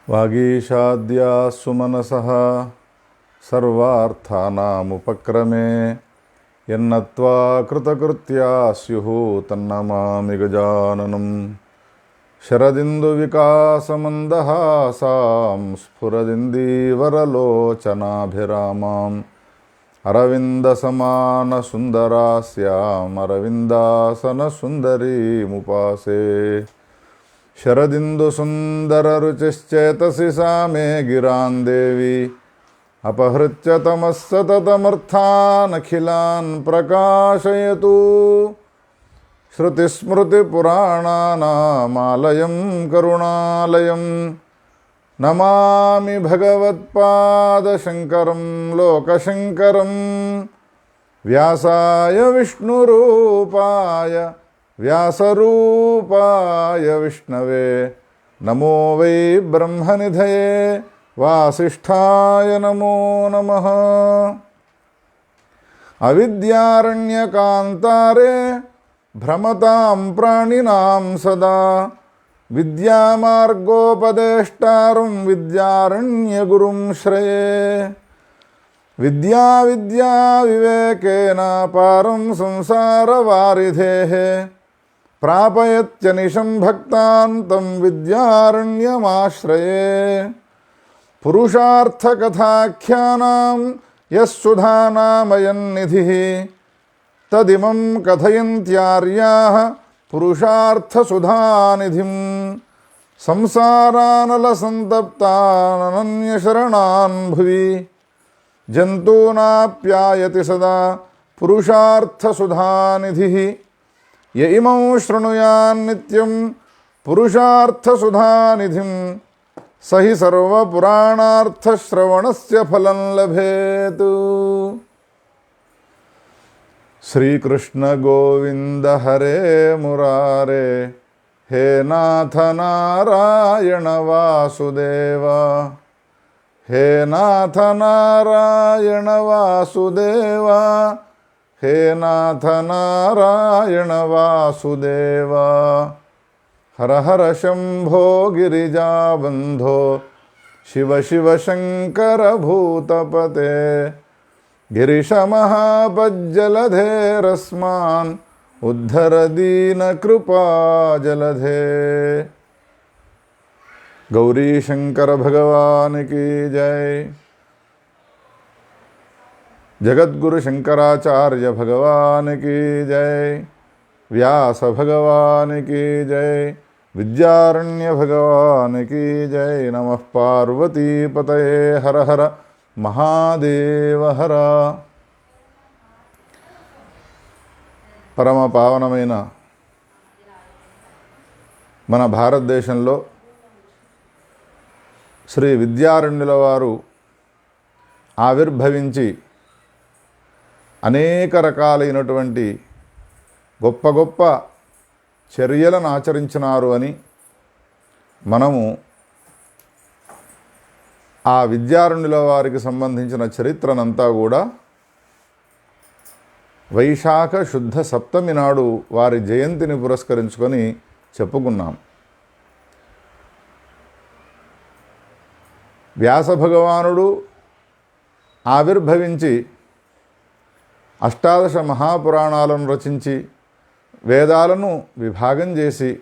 వాగీషాద్యా సుమనసః సర్వార్థానాముపక్రమే యన్నత్వా కృతకృత్యా స్యుః తన్నమామి గజాననం. శరదిందువికాసమందహాసాం స్ఫురదిందీవరలోచనాభిరామాం అరవిందసమానసుందరాస్యాం అరవిందాసనసుందరీముపాసే. శరదిందుసుందరరుచిశ్చేతసి సా మే గిరాన్ దేవి అపహృత్య తమః సతతమర్థానఖిలాన్ ప్రకాశయతు. శృతిస్మృతిపురాణానామాలయం కరుణాలయం నమామి భగవత్పాదశంకరం లోకశంకరం. వ్యాసాయ విష్ణురూపాయ వ్యాసరూపాయ విష్ణవే నమో వై బ్రహ్మనిధయే వాసిష్ఠాయ నమో నమః. అవిద్యారణ్యకాంతారే భ్రమతాం ప్రాణినాం సదా విద్యామార్గోపదేష్టారం విద్యారణ్యగురుం శ్రయే. విద్యా విద్యా వివేకేన పారం సంసారవారిధేః ప్రాపయత్యనిశం భక్తాన్ తం విద్యారణ్యమాశ్రయే. పురుషార్థకథాఖ్యానాం యస్సుధానామయన్నిధిః తదిమం కథయంత్యార్యాః పురుషార్థసుధానిధిం. సంసారానలసంతప్తానన్యశరణాన్ భువి జంతూనాప్యాయతి సదా పురుషార్థసుధానిధిః. య ఇమం శృణుయాన్నిత్యం పురుషార్థసుధానిధిం స హి సర్వపురాణార్థశ్రవణస్య ఫలం లభేతు. శ్రీకృష్ణ గోవింద హరే మురారే హే నాథ నారాయణ వాసుదేవ. హే నాథ నారాయణ వాసుదేవ హే నాథ నారాయణ వాసుదేవ. హర హర శంభో గిరిజాబంధో శివ శివ శంకర భూతపతే. గిరిశమహాపజ్జలధేరస్మాన్ ఉద్ధర దీనకృపాజలధే. గౌరీ శంకర భగవానికి జై. జగద్గురు శంకరాచార్య భగవానికి జై. వ్యాస భగవానికి జై. విద్యారణ్య భగవానికి జై. నమః పార్వతీపతయే హర హర మహాదేవ హర. పరమ పావనమైన మన భారతదేశంలో శ్రీ విద్యారణ్యుల వారు ఆవిర్భవించి అనేక రకాలైనటువంటి గొప్ప గొప్ప చర్యలను ఆచరించినారు అని మనము ఆ విద్యారణ్యుల వారికి సంబంధించిన చరిత్రనంతా కూడా వైశాఖ శుద్ధ సప్తమి నాడు వారి జయంతిని పురస్కరించుకొని చెప్పుకున్నాం. వ్యాస భగవానుడు ఆవిర్భవించి అష్టాదశ మహాపురాణాలను రచించి వేదాలను విభాగం చేసి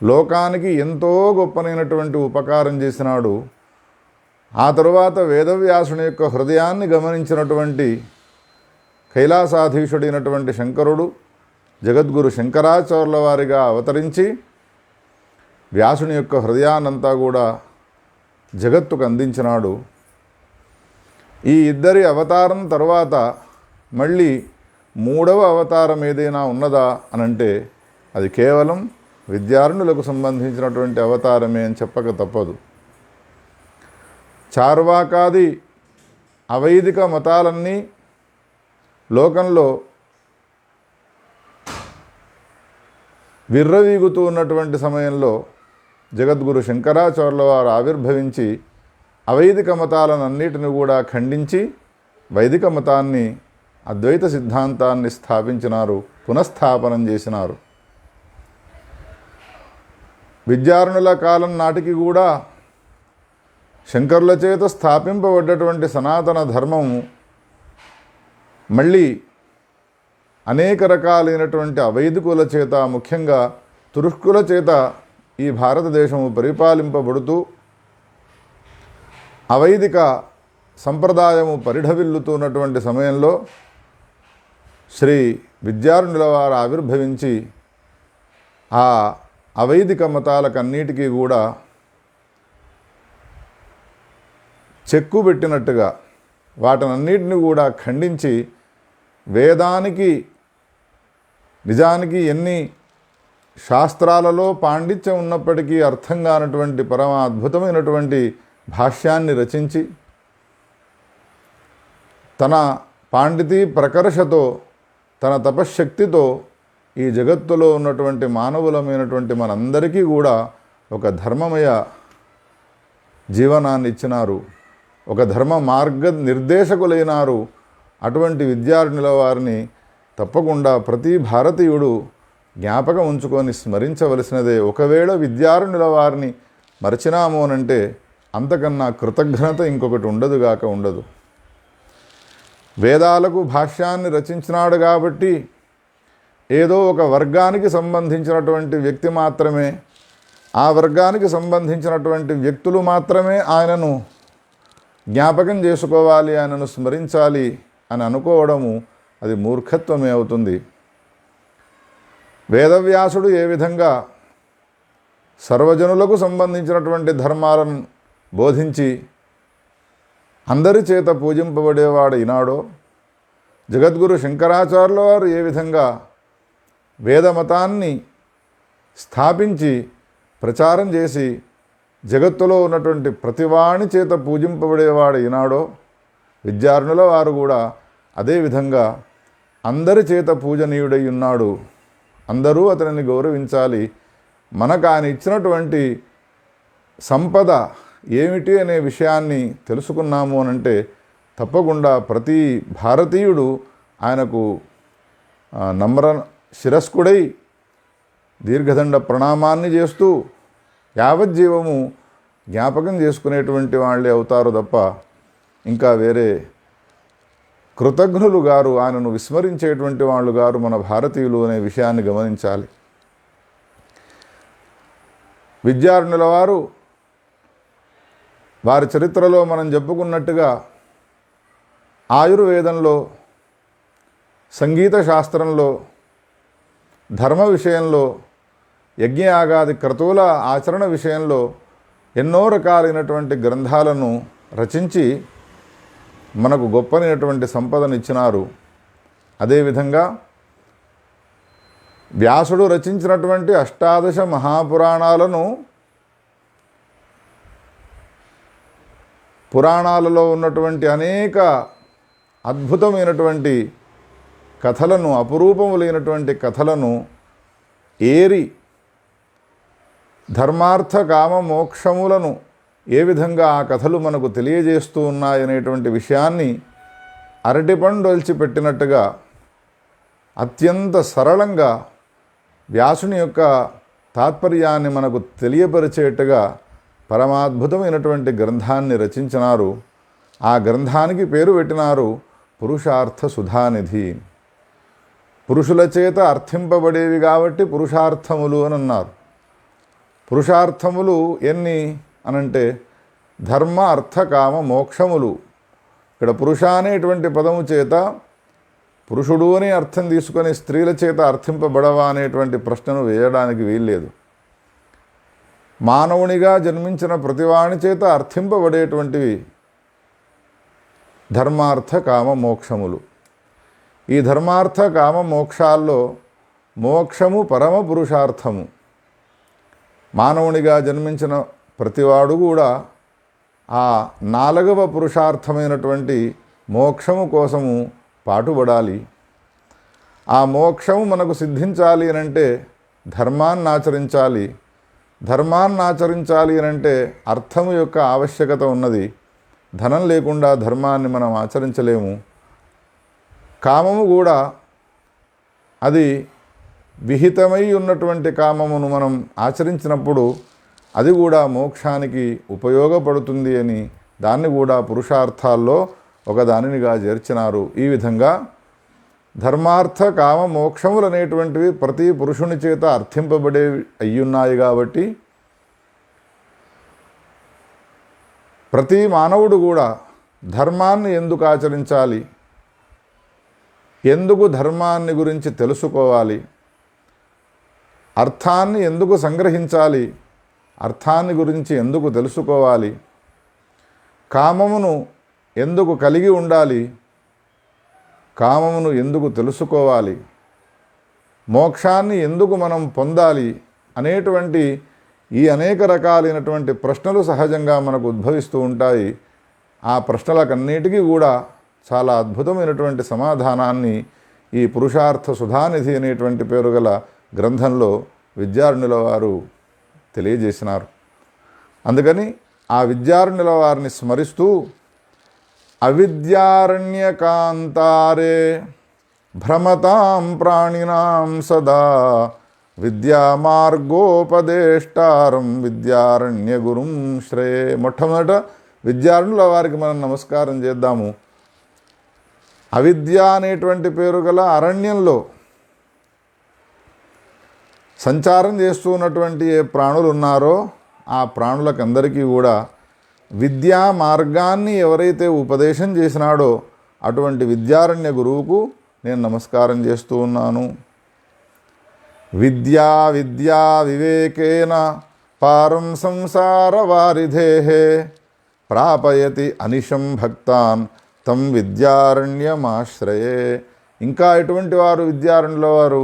లోకానికి ఎంతో గొప్పనైనటువంటి ఉపకారం చేసినాడు. ఆ తరువాత వేదవ్యాసుని యొక్క హృదయాన్ని గమనించినటువంటి కైలాసాధీశుడైనటువంటి శంకరుడు జగద్గురు శంకరాచార్యుల వారిగా అవతరించి వ్యాసుని యొక్క హృదయాన్నంతా కూడా జగత్తుకు అందించినాడు. ఈ ఇద్దరి అవతారం తరువాత మళ్ళీ మూడవ అవతారం ఏదైనా ఉన్నదా అనంటే అది కేవలం విద్యారణ్యులకు సంబంధించినటువంటి అవతారమే అని చెప్పక తప్పదు. చార్వాకాది అవైదిక మతాలన్నీ లోకంలో విర్రవీగుతూ ఉన్నటువంటి సమయంలో జగద్గురు శంకరాచార్యుల వారు ఆవిర్భవించి అవైదిక మతాలనన్నిటిని కూడా ఖండించి వైదిక మతాన్ని అద్వైత సిద్ధాంతాన్ని స్థాపించినారు, పునఃస్థాపనం చేసినారు. విద్యారణుల కాలం నాటికి కూడా శంకరుల చేత స్థాపింపబడ్డటువంటి సనాతన ధర్మం మళ్ళీ అనేక రకాలైనటువంటి అవైదికుల చేత, ముఖ్యంగా తురుష్కుల చేత ఈ భారతదేశము పరిపాలింపబడుతూ అవైదిక సంప్రదాయము పరిఢవిల్లుతున్నటువంటి సమయంలో శ్రీ విద్యారణుల వారు ఆవిర్భవించి ఆ అవైదిక మతాలకన్నిటికీ కూడా చెక్కు పెట్టినట్టుగా వాటన్నిటిని కూడా ఖండించి వేదానికి నిజానికి ఎన్ని శాస్త్రాలలో పాండిత్యం ఉన్నప్పటికీ అర్థం కానటువంటి పరమ అద్భుతమైనటువంటి భాష్యాన్ని రచించి తన పాండితీ ప్రకర్షతో, తన తపశ్శక్తితో ఈ జగత్తులో ఉన్నటువంటి మానవులమైనటువంటి మనందరికీ కూడా ఒక ధర్మమయ జీవనాన్ని ఇచ్చినారు, ఒక ధర్మ మార్గ నిర్దేశకులైనారు. అటువంటి విద్యార్థుల వారిని తప్పకుండా ప్రతి భారతీయుడు జ్ఞాపకం ఉంచుకొని స్మరించవలసినదే. ఒకవేళ విద్యారణుల వారిని మరచినాము అనంటే అంతకన్నా కృతజ్ఞత ఇంకొకటి ఉండదుగాక ఉండదు. వేదాలకు భాష్యాన్ని రచించినాడు కాబట్టి ఏదో ఒక వర్గానికి సంబంధించినటువంటి వ్యక్తి మాత్రమే, ఆ వర్గానికి సంబంధించినటువంటి వ్యక్తులు మాత్రమే ఆయనను జ్ఞాపకం చేసుకోవాలి, ఆయనను స్మరించాలి అని అనుకోవడము అది మూర్ఖత్వమే అవుతుంది. వేదవ్యాసుడు ఏ విధంగా సర్వజనులకు సంబంధించినటువంటి ధర్మాలను బోధించి అందరి చేత పూజింపబడేవాడు ఈనాడో, జగద్గురు శంకరాచార్యుల వారు ఏ విధంగా వేదమతాన్ని స్థాపించి ప్రచారం చేసి జగత్తులో ఉన్నటువంటి ప్రతివాణి చేత పూజింపబడేవాడు ఈనాడో, విద్యారణుల వారు కూడా అదేవిధంగా అందరి చేత పూజనీయుడై ఉన్నాడు. అందరూ అతనిని గౌరవించాలి. మనకు ఆయన ఇచ్చినటువంటి సంపద ఏమిటి అనే విషయాన్ని తెలుసుకున్నాము అనంటే తప్పకుండా ప్రతి భారతీయుడు ఆయనకు నమ్ర శిరస్కుడై దీర్ఘదండ ప్రణామాన్ని చేస్తూ యావజ్జీవము జ్ఞాపకం చేసుకునేటువంటి వాళ్ళే అవుతారు తప్ప ఇంకా వేరే కృతజ్ఞులు గారు, ఆయనను విస్మరించేటువంటి వాళ్ళు గారు మన భారతీయులు అనే విషయాన్ని గమనించాలి. విద్యారణుల వారు వారి చరిత్రలో మనం చెప్పుకున్నట్టుగా ఆయుర్వేదంలో, సంగీత శాస్త్రంలో, ధర్మ విషయంలో, యజ్ఞయాగాది క్రతువుల ఆచరణ విషయంలో ఎన్నో రకాలైనటువంటి గ్రంథాలను రచించి మనకు గొప్పనైనటువంటి సంపదనిచ్చినారు. అదేవిధంగా వ్యాసుడు రచించినటువంటి అష్టాదశ మహాపురాణాలను పురాణాలలో ఉన్నటువంటి అనేక అద్భుతమైనటువంటి కథలను, అపురూపములైనటువంటి కథలను ఏరి ధర్మార్థ కామ మోక్షములను ఏ విధంగా ఆ కథలు మనకు తెలియజేస్తూ ఉన్నాయనేటువంటి విషయాన్ని అరటిపండు ఒలిచిపెట్టినట్టుగా అత్యంత సరళంగా వ్యాసుని యొక్క తాత్పర్యాన్ని మనకు తెలియపరిచేట్టుగా పరమాద్భుతమైనటువంటి గ్రంథాన్ని రచించినారు. ఆ గ్రంథానికి పేరు పెట్టినారు పురుషార్థ సుధానిధి. పురుషుల చేత అర్థింపబడేవి కాబట్టి పురుషార్థములు అని అన్నారు. పురుషార్థములు ఎన్ని అనంటే ధర్మ అర్థ కామ మోక్షములు. ఇక్కడ పురుష అనేటువంటి పదము చేత పురుషుడు అని అర్థం తీసుకొని స్త్రీల చేత అర్థింపబడవా అనేటువంటి ప్రశ్నను వేయడానికి వీల్లేదు. మానవునిగా జన్మించిన ప్రతివాని చేత అర్థింపబడేటువంటివి ధర్మార్థ కామ మోక్షములు. ఈ ధర్మార్థ కామ మోక్షాల్లో మోక్షము పరమ పురుషార్థము. మానవునిగా జన్మించిన ప్రతివాడు కూడా ఆ నాలుగవ పురుషార్థమైనటువంటి మోక్షము కోసము పాటుపడాలి. ఆ మోక్షము మనకు సిద్ధించాలి అనంటే ధర్మాన్ని ఆచరించాలి. ధర్మాన్ని ఆచరించాలి అనంటే అర్థము యొక్క ఆవశ్యకత ఉన్నది. ధనం లేకుండా ధర్మాన్ని మనం ఆచరించలేము. కామము కూడా అది విహితమై ఉన్నటువంటి కామమును మనం ఆచరించినప్పుడు అది కూడా మోక్షానికి ఉపయోగపడుతుంది అని దాన్ని కూడా పురుషార్థాల్లో ఒకదానినిగా చేర్చినారు. ఈ విధంగా ధర్మార్థ కామ మోక్షములు అనేటువంటివి ప్రతి పురుషుని చేత అర్థింపబడే అయ్యున్నాయి కాబట్టి ప్రతి మానవుడు కూడా ధర్మాన్ని ఎందుకు ఆచరించాలి, ఎందుకు ధర్మాన్ని గురించి తెలుసుకోవాలి, అర్థాన్ని ఎందుకు సంగ్రహించాలి, అర్థాన్ని గురించి ఎందుకు తెలుసుకోవాలి, కామమును ఎందుకు కలిగి ఉండాలి, కామమును ఎందుకు తెలుసుకోవాలి, మోక్షాన్ని ఎందుకు మనం పొందాలి అనేటువంటి ఈ అనేక రకాలైనటువంటి ప్రశ్నలు సహజంగా మనకు ఉద్భవిస్తూ ఉంటాయి. ఆ ప్రశ్నలకన్నిటికీ కూడా చాలా అద్భుతమైనటువంటి సమాధానాన్ని ఈ పురుషార్థ సుధానిధి అనేటువంటి పేరు గల గ్రంథంలో విద్యారణ్యుల వారు తెలియజేసినారు. అందుకని ఆ విద్యారణ్యుల వారిని స్మరిస్తూ అవిద్యారణ్యకాంతారే భ్రమతాం ప్రాణినాం సదా విద్యామార్గోపదేష్టారం విద్యారణ్య గురుం శ్రేయే. మొట్టమొదట విద్యారణ్యుల వారికి మనం నమస్కారం చేద్దాము. అవిద్య అనేటువంటి పేరు గల అరణ్యంలో సంచారం చేస్తూ ఉన్నటువంటి ఏ ప్రాణులు ఉన్నారో ఆ ప్రాణులకందరికీ కూడా విద్యా మార్గాన్ని ఎవరైతే ఉపదేశం చేసినాడో అటువంటి విద్యారణ్య గురువుకు నేను నమస్కారం చేస్తూ ఉన్నాను. విద్యా విద్యా వివేకేన పారం సంసార వారిధేహే ప్రాపయతి అనిశం భక్తాన్ తం విద్యారణ్యమాశ్రయే. ఇంకా ఎటువంటి వారు విద్యారణ్యుల వారు?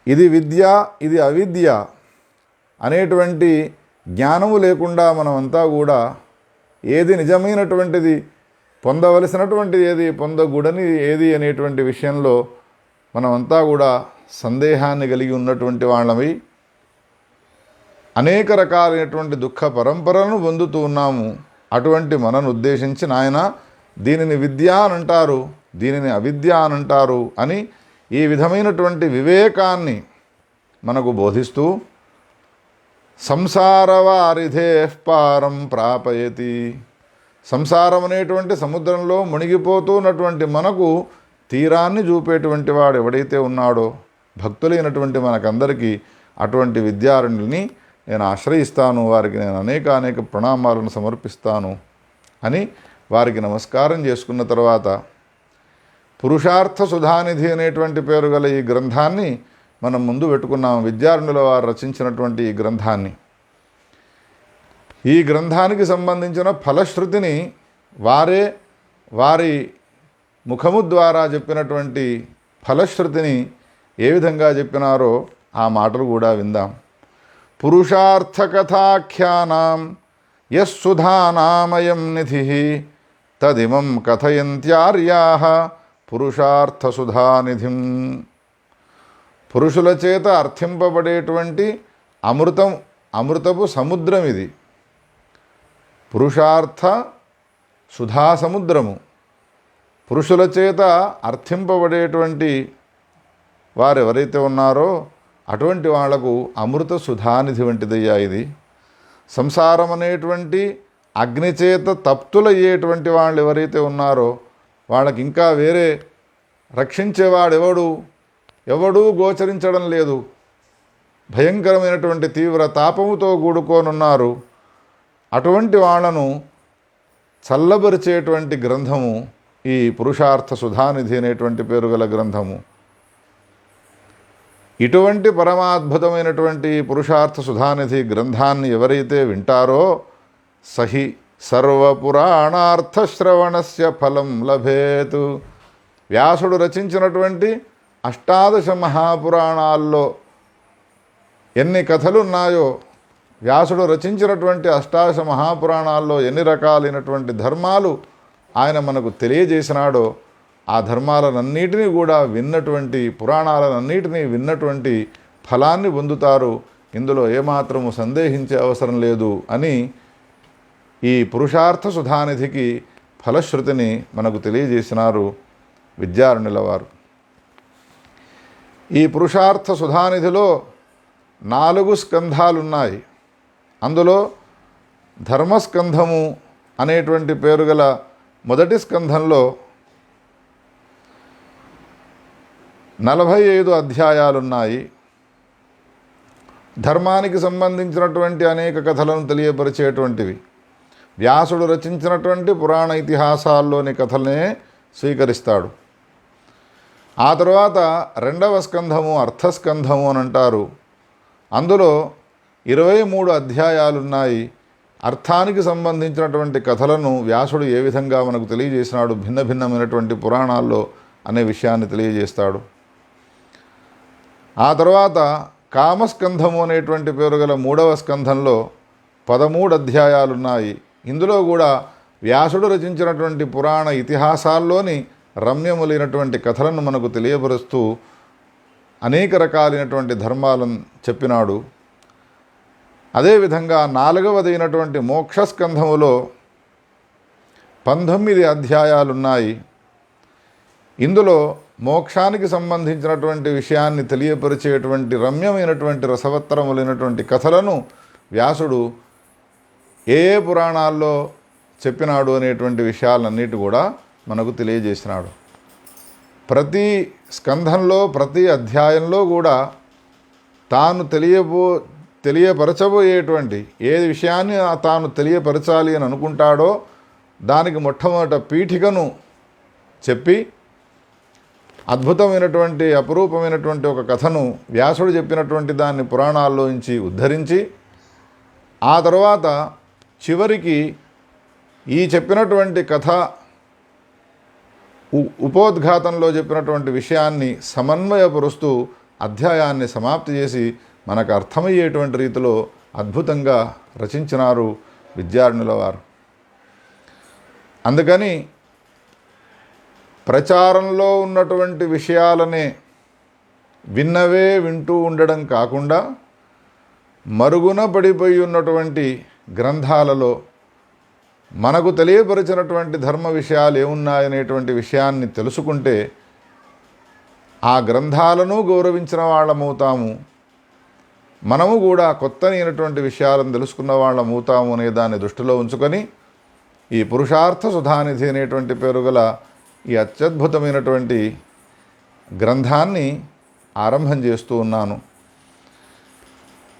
ఇది విద్య, ఇది అవిద్య అనేటువంటి జ్ఞానము లేకుండా మనమంతా కూడా ఏది నిజమైనటువంటిది, పొందవలసినటువంటిది ఏది, పొందకూడని ఏది అనేటువంటి విషయంలో మనమంతా కూడా సందేహాన్ని కలిగి ఉన్నటువంటి వాళ్ళవి అనేక రకాలైనటువంటి దుఃఖ పరంపరలను పొందుతూ ఉన్నాము. అటువంటి మనను ఉద్దేశించి నాయన దీనిని విద్య అని అంటారు, దీనిని అవిద్య అని అంటారు అని ఈ విధమైనటువంటి వివేకాన్ని మనకు బోధిస్తూ సంసార వారిధే పారం ప్రాపయతి. సంసారం అనేటువంటి సముద్రంలో మునిగిపోతున్నటువంటి మనకు తీరాన్ని చూపేటువంటి వాడు ఎవడైతే ఉన్నాడో భక్తులైనటువంటి మనకందరికీ అటువంటి విద్యారణ్యుల్ని నేను ఆశ్రయిస్తాను, వారికి నేను అనేక ప్రణామాలను సమర్పిస్తాను అని వారికి నమస్కారం చేసుకున్న తర్వాత పురుషార్థ సుధానిధి అనేటువంటి పేరు గల ఈ గ్రంథాన్ని మనం ముందు పెట్టుకున్నాం. విద్యారణ్యుల వారు రచించినటువంటి ఈ గ్రంథాన్ని, ఈ గ్రంథానికి సంబంధించిన ఫలశ్రుతిని వారి ముఖము ద్వారా చెప్పినటువంటి ఫలశ్రుతిని ఏ విధంగా చెప్పినారో ఆ మాటలు కూడా విందాం. పురుషార్థకథాఖ్యానాం యస్సుధానామయం నిధి తదిమం కథయంత్యార్యాః పురుషార్థసుధానిధిం. పురుషుల చేత అర్థింపబడేటువంటి అమృతపు సముద్రం ఇది. పురుషార్థ సుధా సముద్రము. పురుషుల చేత అర్థింపబడేటువంటి వారు ఎవరైతే ఉన్నారో అటువంటి వాళ్లకు అమృత సుధానిధి వంటిదయ్యా ఇది. సంసారం అనేటువంటి అగ్నిచేత తప్తులయ్యేటువంటి వాళ్ళు ఎవరైతే ఉన్నారో వాళ్ళకి ఇంకా వేరే రక్షించేవాడు ఎవడూ గోచరించడం లేదు. భయంకరమైనటువంటి తీవ్ర తాపముతో కూడుకోనున్నారు. అటువంటి వాళ్ళను చల్లబరిచేటువంటి గ్రంథము ఈ పురుషార్థ సుధానిధి అనేటువంటి పేరు గల గ్రంథము. ఇటువంటి పరమాద్భుతమైనటువంటి పురుషార్థ సుధానిధి గ్రంథాన్ని ఎవరైతే వింటారో సహి సర్వపురాణార్థశ్రవణస్య ఫలం లభేతు. వ్యాసుడు రచించినటువంటి 18 మహాపురాణాల్లో ఎన్ని కథలున్నాయో, వ్యాసుడు రచించినటువంటి 18 మహాపురాణాల్లో ఎన్ని రకాలైనటువంటి ధర్మాలు ఆయన మనకు తెలియజేసినాడో ఆ ధర్మాలనన్నిటినీ కూడా విన్నటువంటి, పురాణాలనన్నిటినీ విన్నటువంటి ఫలాన్ని పొందుతారు. ఇందులో ఏమాత్రము సందేహించే అవసరం లేదు అని ఈ పురుషార్థ సుధానిధికి ఫలశ్రుతిని మనకు తెలియజేసినారు విద్యారణ్యుల వారు. ఈ పురుషార్థ సుధానిధిలో 4 స్కంధాలున్నాయి. అందులో ధర్మస్కంధము అనేటువంటి పేరు గల మొదటి స్కంధంలో 45 అధ్యాయాలున్నాయి. ధర్మానికి సంబంధించినటువంటి అనేక కథలను తెలియపరిచేటువంటివి. వ్యాసుడు రచించినటువంటి పురాణ ఇతిహాసాల్లోని కథలనే స్వీకరిస్తాడు. ఆ తర్వాత 2వ స్కంధము అర్థస్కంధము అని అంటారు. అందులో 23 అధ్యాయాలున్నాయి. అర్థానికి సంబంధించినటువంటి కథలను వ్యాసుడు ఏ విధంగా మనకు తెలియజేసినాడు భిన్న భిన్నమైనటువంటి పురాణాల్లో అనే విషయాన్ని తెలియజేస్తాడు. ఆ తర్వాత కామస్కంధము అనేటువంటి పేరు గల 3వ స్కంధంలో 13 అధ్యాయాలున్నాయి. ఇందులో కూడా వ్యాసుడు రచించినటువంటి పురాణ ఇతిహాసాల్లోని రమ్యములైనటువంటి కథలను మనకు తెలియపరుస్తూ అనేక రకాలైనటువంటి ధర్మాలను చెప్పినాడు. అదేవిధంగా 4వదైనటువంటి మోక్షస్కంధములో 19 అధ్యాయాలున్నాయి. ఇందులో మోక్షానికి సంబంధించినటువంటి విషయాన్ని తెలియపరిచేటువంటి రమ్యమైనటువంటి రసవత్తరములైనటువంటి కథలను వ్యాసుడు ఏ ఏ పురాణాల్లో చెప్పినాడు అనేటువంటి విషయాలన్నిటి కూడా మనకు తెలియజేసినాడు. ప్రతి స్కంధంలో ప్రతి అధ్యాయంలో కూడా తాను తెలియపరచబోయేటువంటి ఏ విషయాన్ని తాను తెలియపరచాలి అని అనుకుంటాడో దానికి మొట్టమొదట పీఠికను చెప్పి అద్భుతమైనటువంటి అపురూపమైనటువంటి ఒక కథను వ్యాసుడు చెప్పినటువంటి దాన్ని పురాణాల్లోంచి ఉద్ధరించి ఆ తర్వాత చివరికి ఈ చెప్పినటువంటి కథ ఉపోద్ఘాతంలో చెప్పినటువంటి విషయాన్ని సమన్వయపరుస్తూ అధ్యాయాన్ని సమాప్తి చేసి మనకు అర్థమయ్యేటువంటి రీతిలో అద్భుతంగా రచించినారు విద్యారణ్యుల వారు. అందుకని ప్రచారంలో ఉన్నటువంటి విషయాలనే విన్నవే వింటూ ఉండడం కాకుండా మరుగున పడిపోయి ఉన్నటువంటి గ్రంథాలలో మనకు తెలియపరిచినటువంటి ధర్మ విషయాలు ఏమున్నాయనేటువంటి విషయాన్ని తెలుసుకుంటే ఆ గ్రంథాలను గౌరవించిన వాళ్ళమవుతాము. మనము కూడా కొత్తనైనటువంటి విషయాలను తెలుసుకున్న వాళ్ళమవుతాము అనే దాన్ని దృష్టిలో ఉంచుకొని ఈ పురుషార్థ సుధానిధి అనేటువంటి పేరు గల ఈ అత్యద్భుతమైనటువంటి గ్రంథాన్ని ఆరంభం చేస్తూ ఉన్నాను.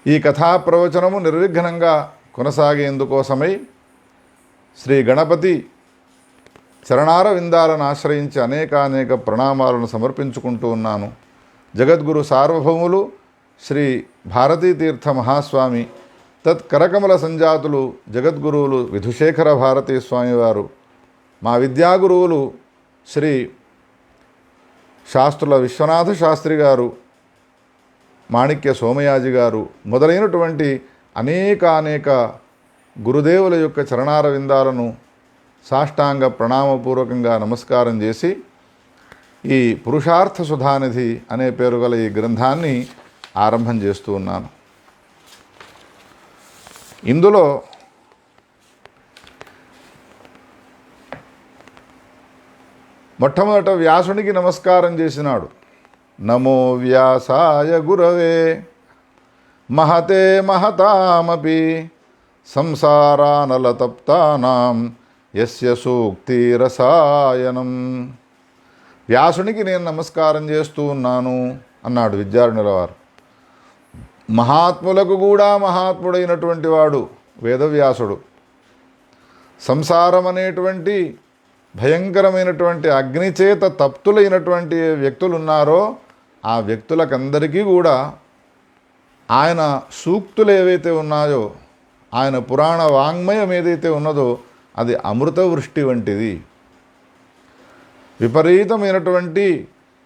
ఈ కథా ప్రవచనము నిర్విఘ్నంగా కొనసాగేందుకోసమై శ్రీ గణపతి చరణార విందాలను ఆశ్రయించి అనేక ప్రణామాలను సమర్పించుకుంటూ ఉన్నాను. జగద్గురు సార్వభౌములు శ్రీ భారతీతీర్థ మహాస్వామి తత్కరకమల సంజాతులు జగద్గురువులు విధుశేఖర భారతీ స్వామివారు, మా విద్యాగురువులు శ్రీ శాస్త్రుల విశ్వనాథ శాస్త్రి గారు, మాణిక్య సోమయాజి గారు మొదలైనటువంటి అనేక గురుదేవుల యొక్క చరణార విందాలను సాష్టాంగ ప్రణామపూర్వకంగా నమస్కారం చేసి ఈ పురుషార్థ సుధానిధి అనే పేరు గల ఈ గ్రంథాన్ని ఆరంభం చేస్తూ ఉన్నాను. ఇందులో మొట్టమొదట వ్యాసునికి నమస్కారం చేసినాడు. నమో వ్యాసాయ గురవే మహతే మహతామపి సంసారానలతప్తానాం యస్య సూక్తి రసాయనం. వ్యాసునికి నేను నమస్కారం చేస్తూ ఉన్నాను అన్నాడు విద్యారణ్యుల వారు. మహాత్ములకు కూడా మహాత్ముడైనటువంటి వాడు వేదవ్యాసుడు. సంసారం అనేటువంటి భయంకరమైనటువంటి అగ్నిచేత తప్తులైనటువంటి వ్యక్తులు ఉన్నారో ఆ వ్యక్తులకందరికీ కూడా ఆయన సూక్తులు ఏవైతే ఉన్నాయో, ఆయన పురాణ వాంగ్మయం ఏదైతే ఉన్నదో అది అమృత వృష్టి వంటిది. విపరీతమైనటువంటి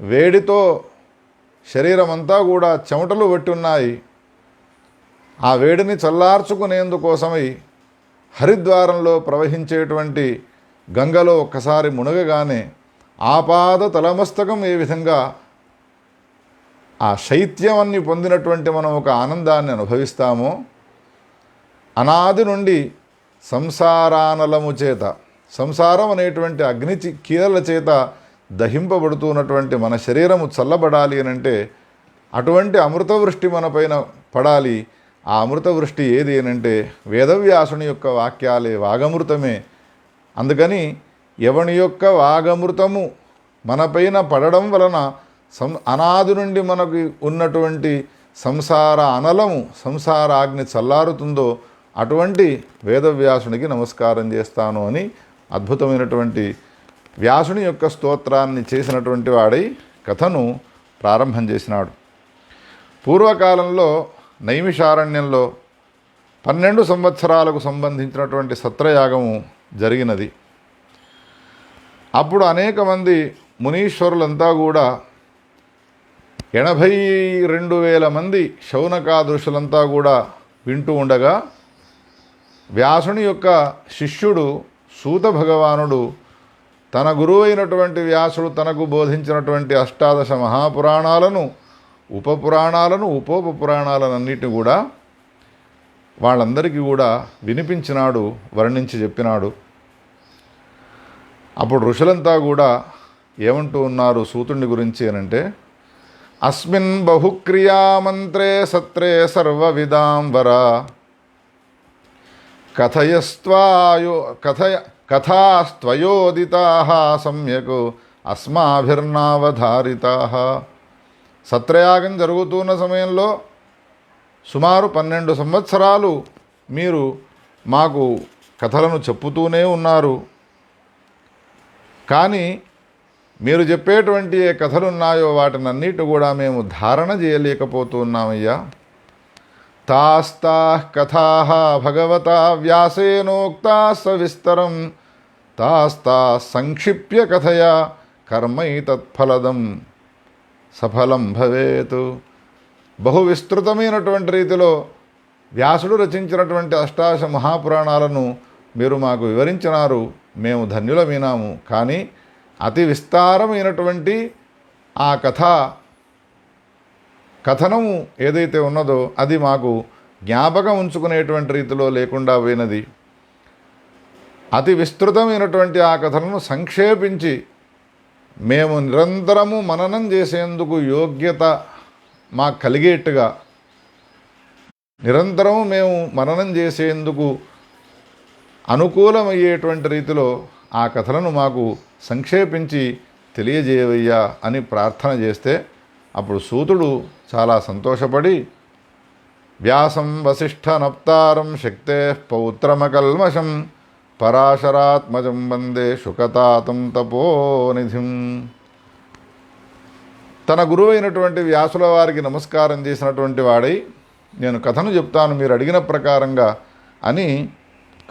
వేడితో శరీరం అంతా కూడా చెమటలు పట్టి ఉన్నాయి. ఆ వేడిని చల్లార్చుకునేందుకోసమై హరిద్వారంలో ప్రవహించేటువంటి గంగలో ఒక్కసారి మునగగానే ఆపాద తలమస్తకం ఏ విధంగా ఆ శైత్యాన్ని పొందినటువంటి మనం ఒక ఆనందాన్ని అనుభవిస్తామో, అనాది నుండి సంసారానలము చేత, సంసారం అనేటువంటి అగ్ని కీలల చేత దహింపబడుతున్నటువంటి మన శరీరము చల్లబడాలి అని అంటే అటువంటి అమృతవృష్టి మనపైన పడాలి. ఆ అమృతవృష్టి ఏది అనంటే వేదవ్యాసుని యొక్క వాక్యాలే, వాగమృతమే. అందుకని ఎవని యొక్క వాగమృతము మనపైన పడడం వలన అనాది నుండి మనకు ఉన్నటువంటి సంసార అనలము, సంసార అగ్ని చల్లారుతుందో అటువంటి వేదవ్యాసునికి నమస్కారం చేస్తాను అని అద్భుతమైనటువంటి వ్యాసుని యొక్క స్తోత్రాన్ని చేసినటువంటి వాడై కథను ప్రారంభం చేసినాడు. పూర్వకాలంలో నైమిషారణ్యంలో 12 సంవత్సరాలకు సంబంధించినటువంటి సత్రయాగము జరిగినది. అప్పుడు అనేక మంది మునీశ్వరులంతా కూడా 82,000 మంది శౌనకాదృశులంతా కూడా వింటూ ఉండగా వ్యాసుని యొక్క శిష్యుడు సూత భగవానుడు తన గురువు అయినటువంటి వ్యాసుడు తనకు బోధించినటువంటి 18 మహాపురాణాలను, ఉపపురాణాలను, ఉపోపపురాణాలన్నిటిని కూడా వాళ్ళందరికీ కూడా వినిపించినాడు, వర్ణించి చెప్పినాడు. అప్పుడు ఋషులంతా కూడా ఏమంటూ ఉన్నారు సూతుని గురించి అనంటే, అస్మిన్ బహుక్రియామంత్రే సత్రే సర్వవిదాంబర కథాస్త్వయోదితాః సమ్యక్ అస్మాభిర్నావధారితాః. సత్రయాగం జరుగుతున్న సమయంలో సుమారు 12 సంవత్సరాలు మీరు మాకు కథలను చెప్పుతూనే ఉన్నారు. కానీ మీరు చెప్పేటువంటి ఏ కథలున్నాయో వాటినన్నిటి కూడా మేము ధారణ చేయలేకపోతున్నామయ్యా. తాస్తాః కథాః భగవతా వ్యాసేనోక్తా సవిస్తరం తాస్తా సంక్షిప్య కథయా కర్మైతత్ఫలదం సఫలం భవేత్. బహు విస్తృతమైనటువంటి రీతిలో వ్యాసుడు రచించినటువంటి 18 మహాపురాణాలను మీరు మాకు వివరించినారు, మేము ధన్యులమైనాము. కానీ అతి విస్తారమైనటువంటి ఆ కథనము ఏదైతే ఉన్నదో అది మాకు జ్ఞాపకం ఉంచుకునేటువంటి రీతిలో లేకుండా పోయినది. అతి విస్తృతమైనటువంటి ఆ కథలను సంక్షేపించి మేము నిరంతరము మననం చేసేందుకు యోగ్యత మాకు కలిగేట్టుగా, నిరంతరము మేము మననం చేసేందుకు అనుకూలమయ్యేటువంటి రీతిలో ఆ కథలను మాకు సంక్షేపించి తెలియజేయవయ్యా అని ప్రార్థన చేస్తే అప్పుడు సూతుడు చాలా సంతోషపడి వ్యాసం వసిష్ఠ నప్తారం శక్తే పౌత్రమకల్మషం పరాశరాత్మజం వందే శుకతాతం తపోనిధిం. తన గురువు అయినటువంటి వ్యాసుల వారికి నమస్కారం చేసినటువంటి వాడై నేను కథను చెప్తాను మీరు అడిగిన ప్రకారంగా అని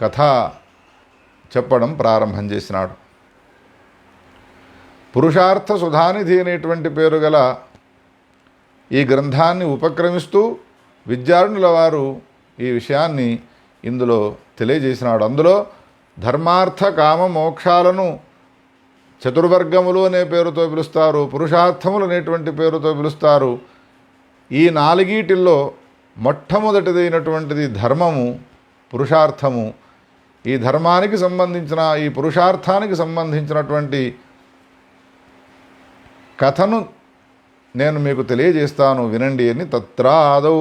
కథ చెప్పడం ప్రారంభం చేసినాడు. పురుషార్థ సుధానిధి అనేటువంటి పేరు గల ఈ గ్రంథాన్ని ఉపక్రమిస్తూ విద్యారణుల వారు ఈ విషయాన్ని ఇందులో తెలియజేసినాడు. అందులో ధర్మార్థ కామ మోక్షాలను చతుర్వర్గములు అనే పేరుతో పిలుస్తారు, పురుషార్థములు అనేటువంటి పేరుతో పిలుస్తారు. ఈ 4 మొట్టమొదటిదైనటువంటిది ధర్మము, పురుషార్థము. ఈ ధర్మానికి సంబంధించిన, ఈ పురుషార్థానికి సంబంధించినటువంటి కథను నేను మీకు తెలియజేస్తాను, వినండి అని. తత్రాదౌ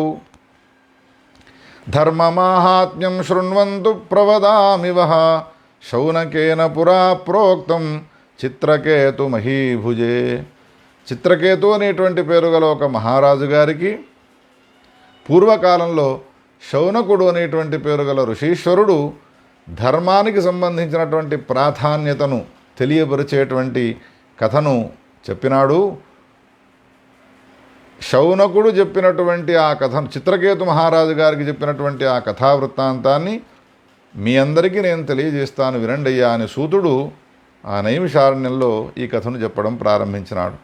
ధర్మమాహాత్మ్యం శృణ్వంతు ప్రవదామివః శౌనకేన పురా ప్రోక్తం చిత్రకేతు మహీభుజే. చిత్రకేతు అనేటువంటి పేరు గల ఒక మహారాజు గారికి పూర్వకాలంలో శౌనకుడు అనేటువంటి పేరు గల ఋషీశ్వరుడు ధర్మానికి సంబంధించినటువంటి ప్రాధాన్యతను తెలియపరిచేటువంటి కథను చెప్పినాడు. శౌనకుడు చెప్పినటువంటి ఆ కథను, చిత్రకేతు మహారాజు గారికి చెప్పినటువంటి ఆ కథావృత్తాంతాన్ని మీ అందరికీ నేను తెలియజేస్తాను, వినండయ్యా అని సూతుడు ఆ నైమిషారణ్యంలో ఈ కథను చెప్పడం ప్రారంభించినాడు.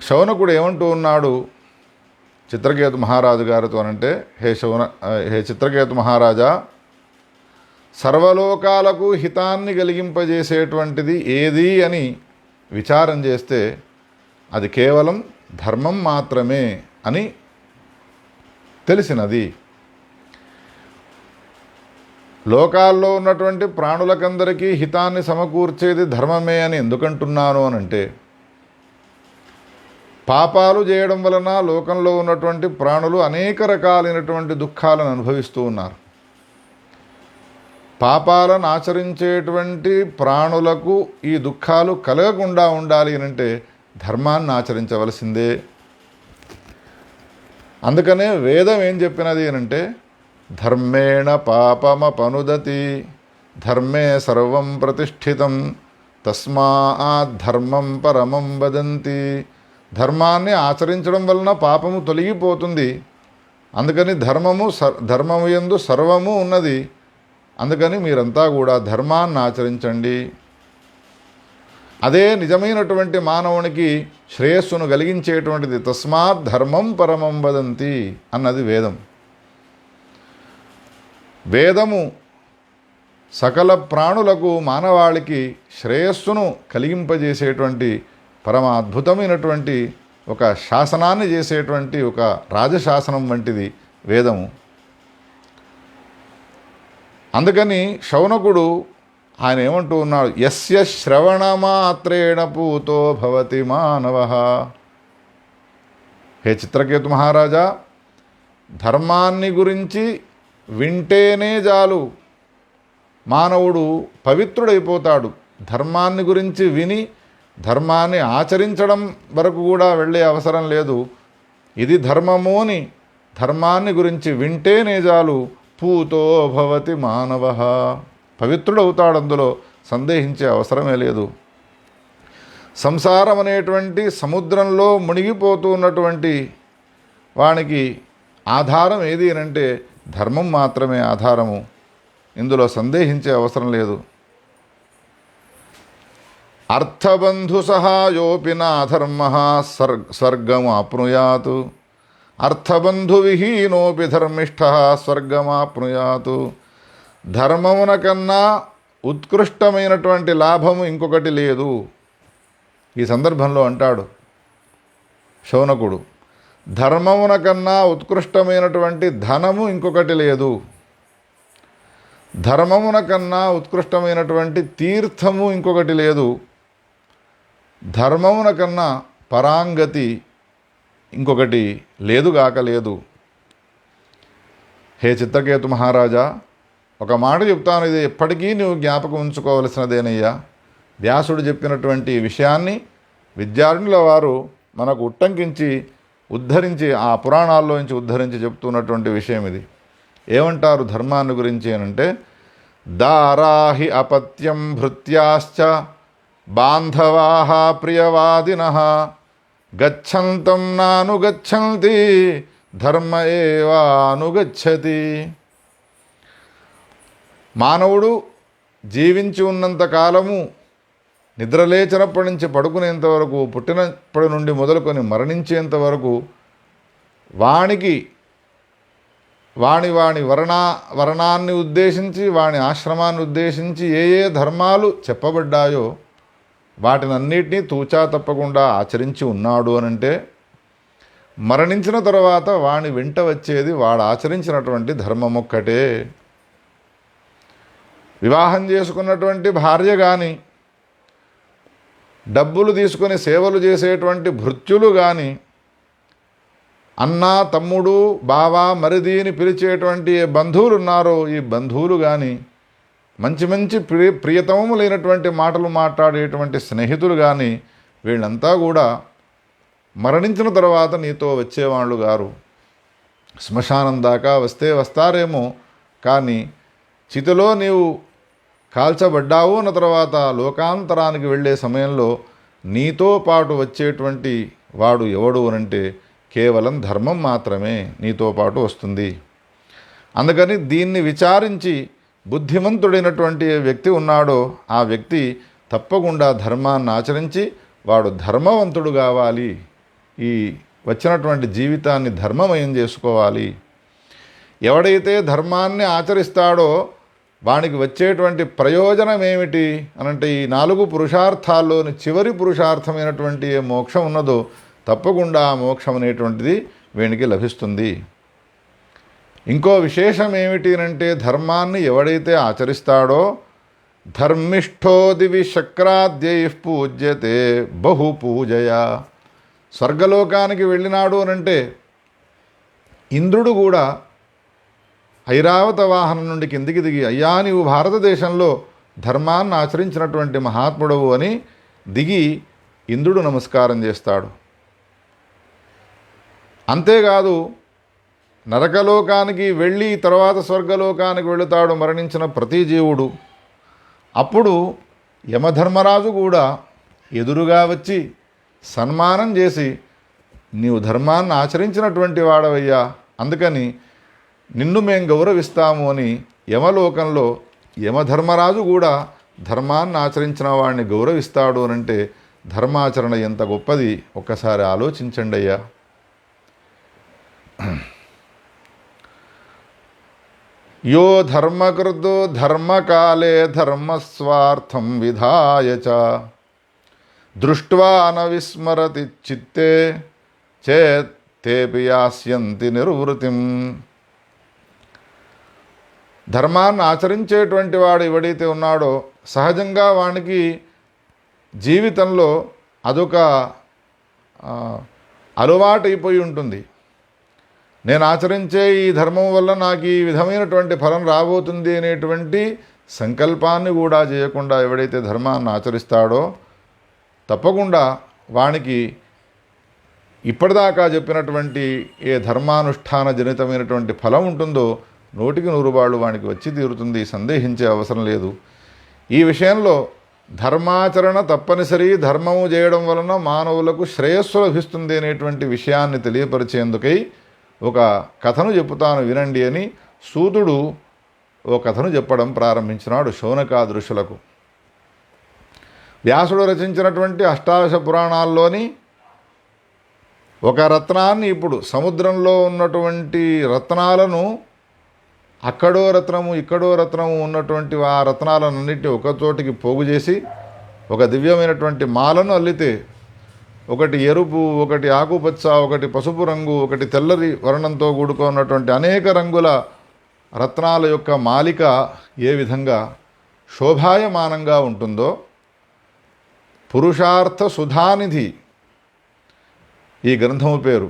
శౌనకుడు ఏమంటూ ఉన్నాడు చిత్రకేతు మహారాజు గారితో అనంటే, హే చిత్రకేతు మహారాజా, సర్వలోకాలకు హితాన్ని కలిగింపజేసేటువంటిది ఏది అని విచారం చేస్తే అది కేవలం ధర్మం మాత్రమే అని తెలిసినది. లోకాల్లో ఉన్నటువంటి ప్రాణులకందరికీ హితాన్ని సమకూర్చేది ధర్మమే అని ఎందుకంటున్నాను అనంటే, పాపాలు చేయడం వలన లోకంలో ఉన్నటువంటి ప్రాణులు అనేక రకాలైనటువంటి దుఃఖాలను అనుభవిస్తూ ఉన్నారు. పాపాలను ఆచరించేటువంటి ప్రాణులకు ఈ దుఃఖాలు కలగకుండా ఉండాలి అంటే ధర్మాన్ని ఆచరించవలసిందే. అందుకనే వేదం ఏం చెప్పినది అంటే, ధర్మేణ పాపమపనుదతి ధర్మే సర్వం ప్రతిష్ఠితం తస్మాత్ ధర్మం పరమం వదంతి. ధర్మాన్ని ఆచరించడం వలన పాపము తొలగిపోతుంది. అందుకని ధర్మము యందు సర్వము ఉన్నది. అందుకని మీరంతా కూడా ధర్మాన్ని ఆచరించండి. అదే నిజమైనటువంటి మానవునికి శ్రేయస్సును కలిగించేటువంటిది. తస్మాత్ ధర్మం పరమం వదంతి అన్నది వేదం. వేదము సకల ప్రాణులకు మానవాళికి శ్రేయస్సును కలిగింపజేసేటువంటి పరమ అద్భుతమైనటువంటి ఒక శాసనాన్ని చేసేటువంటి ఒక రాజశాసనం వంటిది వేదము. అందుకని శౌనకుడు ఆయన ఏమంటూ ఉన్నాడు, యస్య శ్రవణమాత్రేణ పూతో భవతి మానవః. హే చిత్రకేతు మహారాజా, ధర్మాన్ని గురించి వింటేనే చాలు మానవుడు పవిత్రుడైపోతాడు. ధర్మాన్ని గురించి విని ధర్మాన్ని ఆచరించడం వరకు కూడా వెళ్ళే అవసరం లేదు. ఇది ధర్మము అని ధర్మాన్ని గురించి వింటేనే చాలు పూతో భవతి మానవః, పవిత్రుడవుతాడు. అందులో సందేహించే అవసరమే లేదు. సంసారం అనేటువంటి సముద్రంలో మునిగిపోతూ ఉన్నటువంటి వానికి ఆధారం ఏది అనంటే ధర్మం మాత్రమే ఆధారము. ఇందులో సందేహించే అవసరం లేదు. అర్థబంధు సహాయోపి నాధర్మ స్వర్గమాప్నుయాత్ అర్థబంధు విహీనోపి ధర్మిష్ఠ స్వర్గమాప్నుయాత్. ధర్మమున కన్నా ఉత్కృష్టమైనటువంటి లాభము ఇంకొకటి లేదు. ఈ సందర్భంలో అంటాడు శౌనకుడు, ధర్మమున కన్నా ఉత్కృష్టమైనటువంటి ధనము ఇంకొకటి లేదు. ధర్మమున కన్నా ఉత్కృష్టమైనటువంటి తీర్థము ఇంకొకటి లేదు. ధర్మమున కన్నా పరాంగతి ఇంకొకటి లేదుగాక లేదు. హే చిత్రకేతు మహారాజా, ఒక మాట చెప్తాను, ఇది ఎప్పటికీ నువ్వు జ్ఞాపకం ఉంచుకోవలసినదేనయ్యా. వ్యాసుడు చెప్పినటువంటి విషయాన్ని విద్యార్థుల వారు మనకు ఉద్ధరించి ఆ పురాణాల్లోంచి ఉద్ధరించి చెప్తున్నటువంటి విషయం ఇది. ఏమంటారు ధర్మాన్ని గురించి అనంటే, దారాహి అపత్యం భృత్యాశ్చ బాంధవాః ప్రియవాదినః గచ్చంతం నానుగచ్చంతి ధర్మ ఏవానుగచ్చతి. మానవుడు జీవించి ఉన్నంత కాలము, నిద్రలేచినప్పటి నుంచి పడుకునేంత వరకు, పుట్టినప్పటి నుండి మొదలుకొని మరణించేంత వరకు వాణి వర్ణాన్ని ఉద్దేశించి, వాని ఆశ్రమాన్ని ఉద్దేశించి ఏ ఏ ధర్మాలు చెప్పబడ్డాయో వాటినన్నిటినీ తూచా తప్పకుండా ఆచరించి ఉన్నాడు అనంటే, మరణించిన తర్వాత వాని వెంట వచ్చేది వాడు ఆచరించినటువంటి ధర్మం ఒక్కటే. వివాహం చేసుకున్నటువంటి భార్య కానీ, డబ్బులు తీసుకొని సేవలు చేసేటువంటి భృత్యులు కానీ, అన్న తమ్ముడు బావ మరిది అని పిలిచేటువంటి ఏ బంధువులు ఉన్నారో ఈ బంధువులు కానీ, మంచి మంచి ప్రియతమములైనటువంటి మాటలు మాట్లాడేటువంటి స్నేహితులు కానీ, వీళ్ళంతా కూడా మరణించిన తర్వాత నీతో వచ్చేవాళ్ళు గారు. శ్మశానం దాకా వస్తారేమో, కానీ చితిలో నీవు కాల్చబడ్డావు అన్న తర్వాత లోకాంతరానికి వెళ్ళే సమయంలో నీతో పాటు వచ్చేటువంటి వాడు ఎవడు అనంటే కేవలం ధర్మం మాత్రమే నీతో పాటు వస్తుంది. అందుకని దీన్ని విచారించి బుద్ధిమంతుడైనటువంటి వ్యక్తి ఉన్నాడో ఆ వ్యక్తి తప్పకుండా ధర్మాన్ని ఆచరించి వాడు ధర్మవంతుడు కావాలి. ఈ వచ్చినటువంటి జీవితాన్ని ధర్మమయం చేసుకోవాలి. ఎవడైతే ధర్మాన్ని ఆచరిస్తాడో వానికి వచ్చేటువంటి ప్రయోజనం ఏమిటి అనంటే, ఈ 4 పురుషార్థాల్లోని చివరి పురుషార్థమైనటువంటి ఏ మోక్షం ఉన్నదో తప్పకుండా ఆ మోక్షం అనేటువంటిది వీనికి లభిస్తుంది. ఇంకో విశేషం ఏమిటి అంటే ధర్మాన్ని ఎవడైతే ఆచరిస్తాడో ధర్మిష్ఠో దివి శక్రాద్యై పూజ్యతే బహు పూజయ. స్వర్గలోకానికి వెళ్ళినాడు అనంటే ఇంద్రుడు కూడా ఐరావత వాహనం నుండి కిందికి దిగి, అయ్యా నీవు భారతదేశంలో ధర్మాన్ని ఆచరించినటువంటి మహాత్ముడవు అని దిగి ఇంద్రుడు నమస్కారం చేస్తాడు. అంతేకాదు నరకలోకానికి వెళ్ళి తర్వాత స్వర్గలోకానికి వెళుతాడు మరణించిన ప్రతి జీవుడు. అప్పుడు యమధర్మరాజు కూడా ఎదురుగా వచ్చి సన్మానం చేసి, నీవు ధర్మాన్ని ఆచరించినటువంటి వాడవయ్యా, అందుకని నిన్ను మేం గౌరవిస్తాము అని యమలోకంలో యమధర్మరాజు కూడా ధర్మాన్ని ఆచరించిన వాడిని గౌరవిస్తాడు అనంటే ధర్మాచరణ ఎంత గొప్పది ఒక్కసారి ఆలోచించండి అయ్యా. యో ధర్మకృతో ధర్మకాలే ధర్మస్వార్థం విధాయ చ దృష్ట్వా న విస్మరతి చిత్తే చేత్తేపి యాస్యంతి నిర్వృతిం. ధర్మాన్ని ఆచరించేటువంటి వాడు ఎవడైతే ఉన్నాడో సహజంగా వానికి జీవితంలో అదొక అలవాటైపోయి ఉంటుంది. నేను ఆచరించే ఈ ధర్మం వల్ల నాకు ఈ విధమైనటువంటి ఫలం రాబోతుంది అనేటువంటి సంకల్పాన్ని కూడా చేయకుండా ఎవడైతే ధర్మాన్ని ఆచరిస్తాడో తప్పకుండా వానికి ఇప్పటిదాకా చెప్పినటువంటి ఏ ధర్మానుష్ఠాన జనితమైనటువంటి ఫలం ఉంటుందో 100% వానికి వచ్చి తీరుతుంది, సందేహించే అవసరం లేదు. ఈ విషయంలో ధర్మాచరణ తప్పనిసరి, ధర్మము చేయడం వలన మానవులకు శ్రేయస్సు లభిస్తుంది అనేటువంటి విషయాన్ని తెలియపరిచేందుకై ఒక కథను చెప్పుతాను వినండి అని సూతుడు ఓ కథను చెప్పడం ప్రారంభించినాడు శౌనకాదృశులకు. వ్యాసుడు రచించినటువంటి అష్టాదశ పురాణాల్లోని ఒక రత్నాన్ని, ఇప్పుడు సముద్రంలో ఉన్నటువంటి రత్నాలను అక్కడో రత్నము ఇక్కడో రత్నము ఉన్నటువంటి ఆ రత్నాలన్నింటినీ ఒకచోటికి పోగు చేసి ఒక దివ్యమైనటువంటి మాలను అల్లితే ఒకటి ఎరుపు, ఒకటి ఆకుపచ్చ, ఒకటి పసుపు రంగు, ఒకటి తెల్లరి వర్ణంతో కూడుకున్నటువంటి అనేక రంగుల రత్నాల యొక్క మాలిక ఏ విధంగా శోభాయమానంగా ఉంటుందో పురుషార్థ సుధానిధి ఈ గ్రంథము పేరు.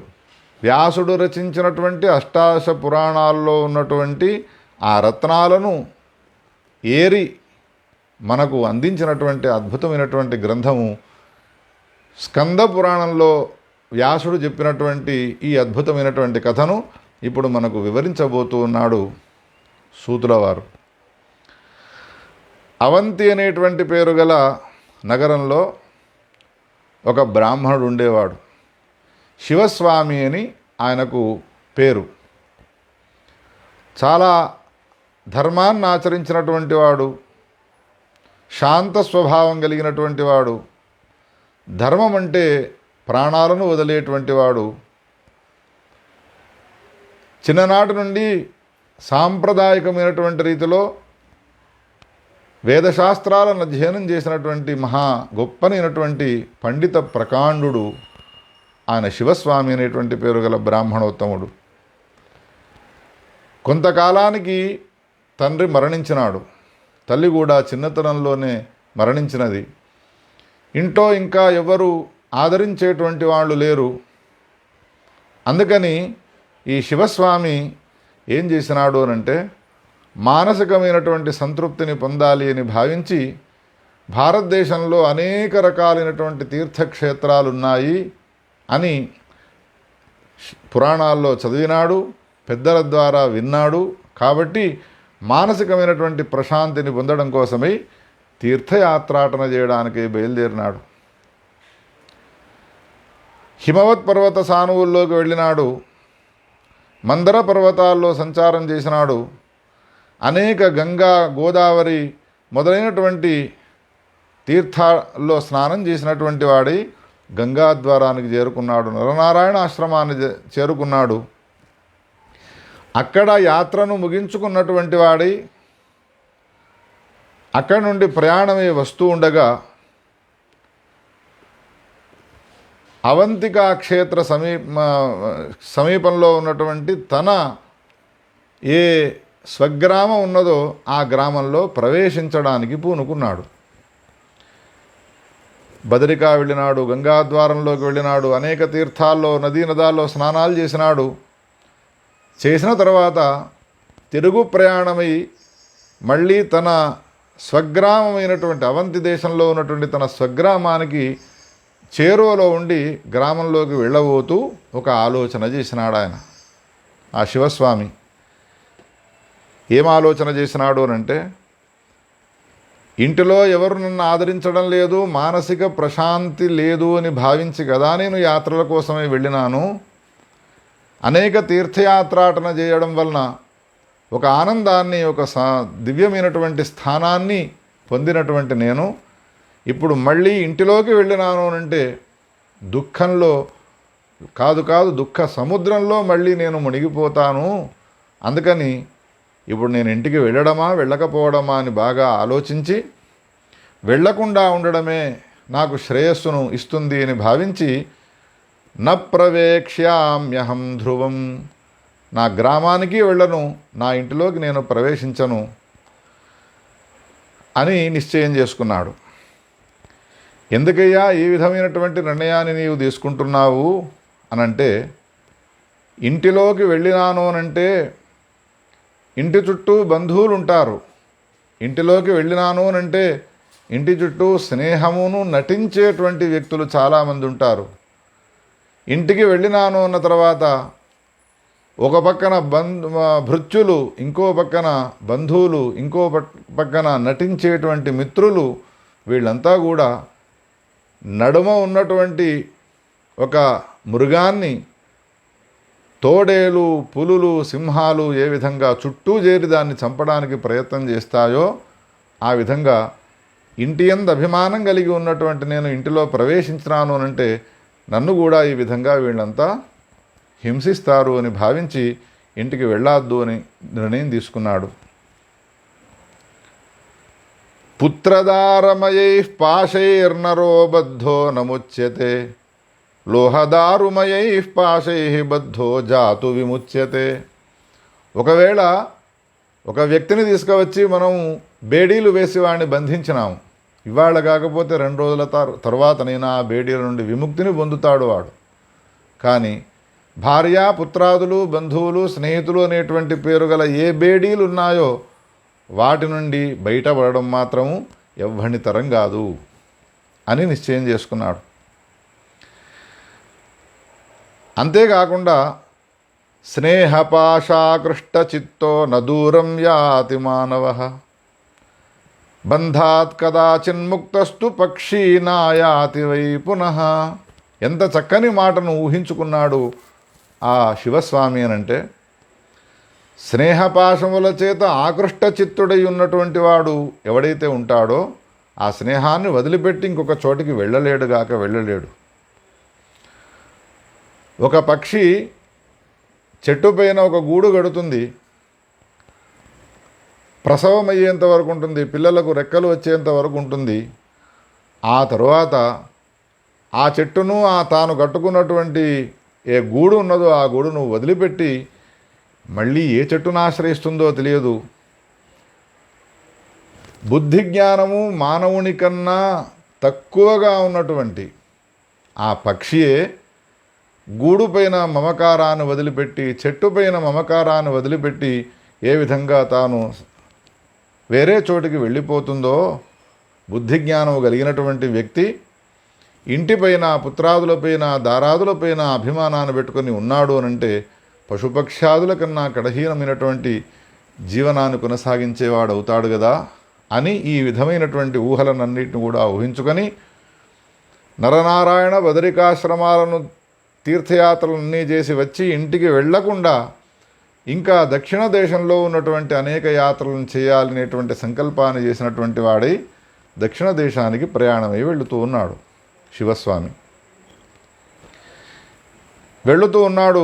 వ్యాసుడు రచించినటువంటి అష్టాదశ పురాణాల్లో ఉన్నటువంటి ఆ రత్నాలను ఏరి మనకు అందించినటువంటి అద్భుతమైనటువంటి గ్రంథము స్కంద పురాణంలో వ్యాసుడు చెప్పినటువంటి ఈ అద్భుతమైనటువంటి కథను ఇప్పుడు మనకు వివరించబోతూ ఉన్నాడు సూతుల వారు. అవంతి అనేటువంటి పేరు గల నగరంలో ఒక బ్రాహ్మణుడు ఉండేవాడు. శివస్వామి అని ఆయనకు పేరు. చాలా ధర్మాన్ని ఆచరించినటువంటి వాడు, శాంత స్వభావం కలిగినటువంటి వాడు, ధర్మం అంటే ప్రాణాలను వదిలేటువంటి వాడు. చిన్ననాటి నుండి సాంప్రదాయకమైనటువంటి రీతిలో వేదశాస్త్రాలను అధ్యయనం చేసినటువంటి మహా గొప్పనైనటువంటి పండిత ప్రకాండుడు ఆయన శివస్వామి అనేటువంటి పేరు గల బ్రాహ్మణోత్తముడు. కొంతకాలానికి తండ్రి మరణించినాడు. తల్లి కూడా చిన్నతనంలోనే మరణించినది. ఇంట్లో ఇంకా ఎవరు ఆదరించేటువంటి వాళ్ళు లేరు. అందుకని ఈ శివస్వామి ఏం చేసినాడు అనంటే మానసికమైనటువంటి సంతృప్తిని పొందాలి అని భావించి భారతదేశంలో అనేక రకాలైనటువంటి తీర్థక్షేత్రాలు ఉన్నాయి అని పురాణాల్లో చదివినాడు, పెద్దల ద్వారా విన్నాడు. కాబట్టి మానసికమైనటువంటి ప్రశాంతిని పొందడం కోసమై తీర్థయాత్రాటన చేయడానికి బయలుదేరినాడు. హిమవత్ పర్వత సానువుల్లోకి వెళ్ళినాడు. మందర పర్వతాల్లో సంచారం చేసినాడు. అనేక గంగా, గోదావరి మొదలైనటువంటి తీర్థాల్లో స్నానం చేసినటువంటి వాడి గంగాద్వారానికి చేరుకున్నాడు. నరనారాయణ ఆశ్రమాన్ని చేరుకున్నాడు. అక్కడ యాత్రను ముగించుకున్నటువంటి వాడి అక్కడి నుండి ప్రయాణమై వస్తూ ఉండగా అవంతికా క్షేత్ర సమీపంలో ఉన్నటువంటి తన ఏ స్వగ్రామం ఉన్నదో ఆ గ్రామంలో ప్రవేశించడానికి పూనుకున్నాడు. బదరికా వెళ్ళినాడు, గంగాద్వారంలోకి వెళ్ళినాడు, అనేక తీర్థాల్లో నదీ నదాల్లో స్నానాలు చేసినాడు. చేసిన తర్వాత తిరుగు ప్రయాణమై మళ్ళీ తన స్వగ్రామమైనటువంటి అవంతి దేశంలో ఉన్నటువంటి తన స్వగ్రామానికి చేరువలో ఉండి గ్రామంలోకి వెళ్ళబోతూ ఒక ఆలోచన చేసినాడు ఆయన, ఆ శివస్వామి. ఏం ఆలోచన చేసినాడు అనంటే, ఇంటిలో ఎవరు నన్ను ఆదరించడం లేదు, మానసిక ప్రశాంతి లేదు అని భావించి కదా నేను యాత్రల కోసమే వెళ్ళినాను. అనేక తీర్థయాత్రాటన చేయడం వలన ఒక ఆనందాన్ని, ఒక దివ్యమైనటువంటి స్థానాన్ని పొందినటువంటి నేను ఇప్పుడు మళ్ళీ ఇంటిలోకి వెళ్ళినాను అంటే దుఃఖంలో కాదు దుఃఖ సముద్రంలో మళ్ళీ నేను మునిగిపోతాను. అందుకని ఇప్పుడు నేను ఇంటికి వెళ్ళడమా వెళ్ళకపోవడమా అని బాగా ఆలోచించి వెళ్ళకుండా ఉండడమే నాకు శ్రేయస్సును ఇస్తుంది అని భావించి న ప్రవేక్ష్యామ్యహం ధ్రువం, నా గ్రామానికి వెళ్ళను, నా ఇంటిలోకి నేను ప్రవేశించను అని నిశ్చయం చేసుకున్నాడు. ఎందుకయ్యా ఈ విధమైనటువంటి నిర్ణయాన్ని నీవు తీసుకుంటున్నావు అనంటే, ఇంటిలోకి వెళ్ళినాను అనంటే ఇంటి చుట్టూ బంధువులు ఉంటారు. ఇంటిలోకి వెళ్ళినాను అనంటే ఇంటి చుట్టూ స్నేహమును నటించేటువంటి వ్యక్తులు చాలామంది ఉంటారు. ఇంటికి వెళ్ళినాను అన్న తర్వాత ఒక పక్కన భృత్యులు, ఇంకో పక్కన బంధువులు, ఇంకో పక్కన నటించేటువంటి మిత్రులు, వీళ్ళంతా కూడా నడుమ ఉన్నటువంటి ఒక మృగాన్ని తోడేలు, పులులు, సింహాలు ఏ విధంగా చుట్టూ చేరి దాన్ని చంపడానికి ప్రయత్నం చేస్తాయో ఆ విధంగా ఇంటి యందు అభిమానం కలిగి ఉన్నటువంటి నేను ఇంటిలో ప్రవేశించినాను అంటే నన్ను కూడా ఈ విధంగా వీళ్ళంతా హింసిస్తారు అని భావించి ఇంటికి వెళ్ళొద్దు అని నిర్ణయం తీసుకున్నాడు. పుత్రదారమయై పాశైర్నరో బద్ధో నముచ్యతే, లోహదారుమయై పాశై బద్ధో జాతు విముచ్యతే. ఒకవేళ ఒక వ్యక్తిని తీసుకువచ్చి మనం బేడీలు వేసి వాడిని బంధించినాము, ఇవాళ కాకపోతే 2 రోజుల తర్వాతనైనా ఆ బేడీల నుండి విముక్తిని పొందుతాడు వాడు. కానీ భార్య, పుత్రాదులు, బంధువులు, స్నేహితులు అనేటువంటి పేరు గల ఏ బేడీలు ఉన్నాయో వాటి నుండి బయటపడడం మాత్రము ఎవ్వని తరం కాదు అని నిశ్చయం చేసుకున్నాడు. అంతేకాకుండా స్నేహపాశాకృష్టచిత్తో నదూరం యాతి మానవ, బంధాత్ కదాచిన్ముక్తస్తు పక్షీ నాయాతి వై పునః. ఎంత చక్కని మాటను ఊహించుకున్నాడు ఆ శివస్వామి అనంటే, స్నేహపాశముల చేత ఆకృష్ట చిత్తుడై ఉన్నటువంటి వాడు ఎవడైతే ఉంటాడో ఆ స్నేహాన్ని వదిలిపెట్టి ఇంకొక చోటికి వెళ్ళలేడు. ఒక పక్షి చెట్టు పైన ఒక గూడు కడుతుంది, ప్రసవం అయ్యేంత వరకు ఉంటుంది, పిల్లలకు రెక్కలు వచ్చేంత వరకు ఉంటుంది. ఆ తరువాత ఆ చెట్టును తాను కట్టుకున్నటువంటి ఏ గూడు ఉన్నదో ఆ గూడును వదిలిపెట్టి మళ్ళీ ఏ చెట్టును ఆశ్రయిస్తుందో తెలియదు. బుద్ధి జ్ఞానము మానవుని కన్నా తక్కువగా ఉన్నటువంటి ఆ పక్షియే గూడు పైన మమకారాన్ని వదిలిపెట్టి, చెట్టు పైన మమకారాన్ని వదిలిపెట్టి ఏ విధంగా తాను వేరే చోటికి వెళ్ళిపోతుందో, బుద్ధి జ్ఞానము కలిగినటువంటి వ్యక్తి ఇంటిపైన, పుత్రాదులపైన, దారాదులపైన అభిమానాన్ని పెట్టుకొని ఉన్నాడు అనంటే పశుపక్ష్యాదుల కన్నా కడహీనమైనటువంటి జీవనాన్ని కొనసాగించేవాడు అవుతాడు కదా అని ఈ విధమైనటువంటి ఊహలనన్నిటిని కూడా ఊహించుకొని నరనారాయణ బదరికాశ్రమాలను, తీర్థయాత్రలన్నీ చేసి వచ్చి ఇంటికి వెళ్లకుండా ఇంకా దక్షిణ దేశంలో ఉన్నటువంటి అనేక యాత్రలను చేయాలనేటువంటి సంకల్పాన్ని చేసినటువంటి వాడై దక్షిణ దేశానికి ప్రయాణమై వెళుతూ ఉన్నాడు శివస్వామి. వెళుతూ ఉన్నాడు.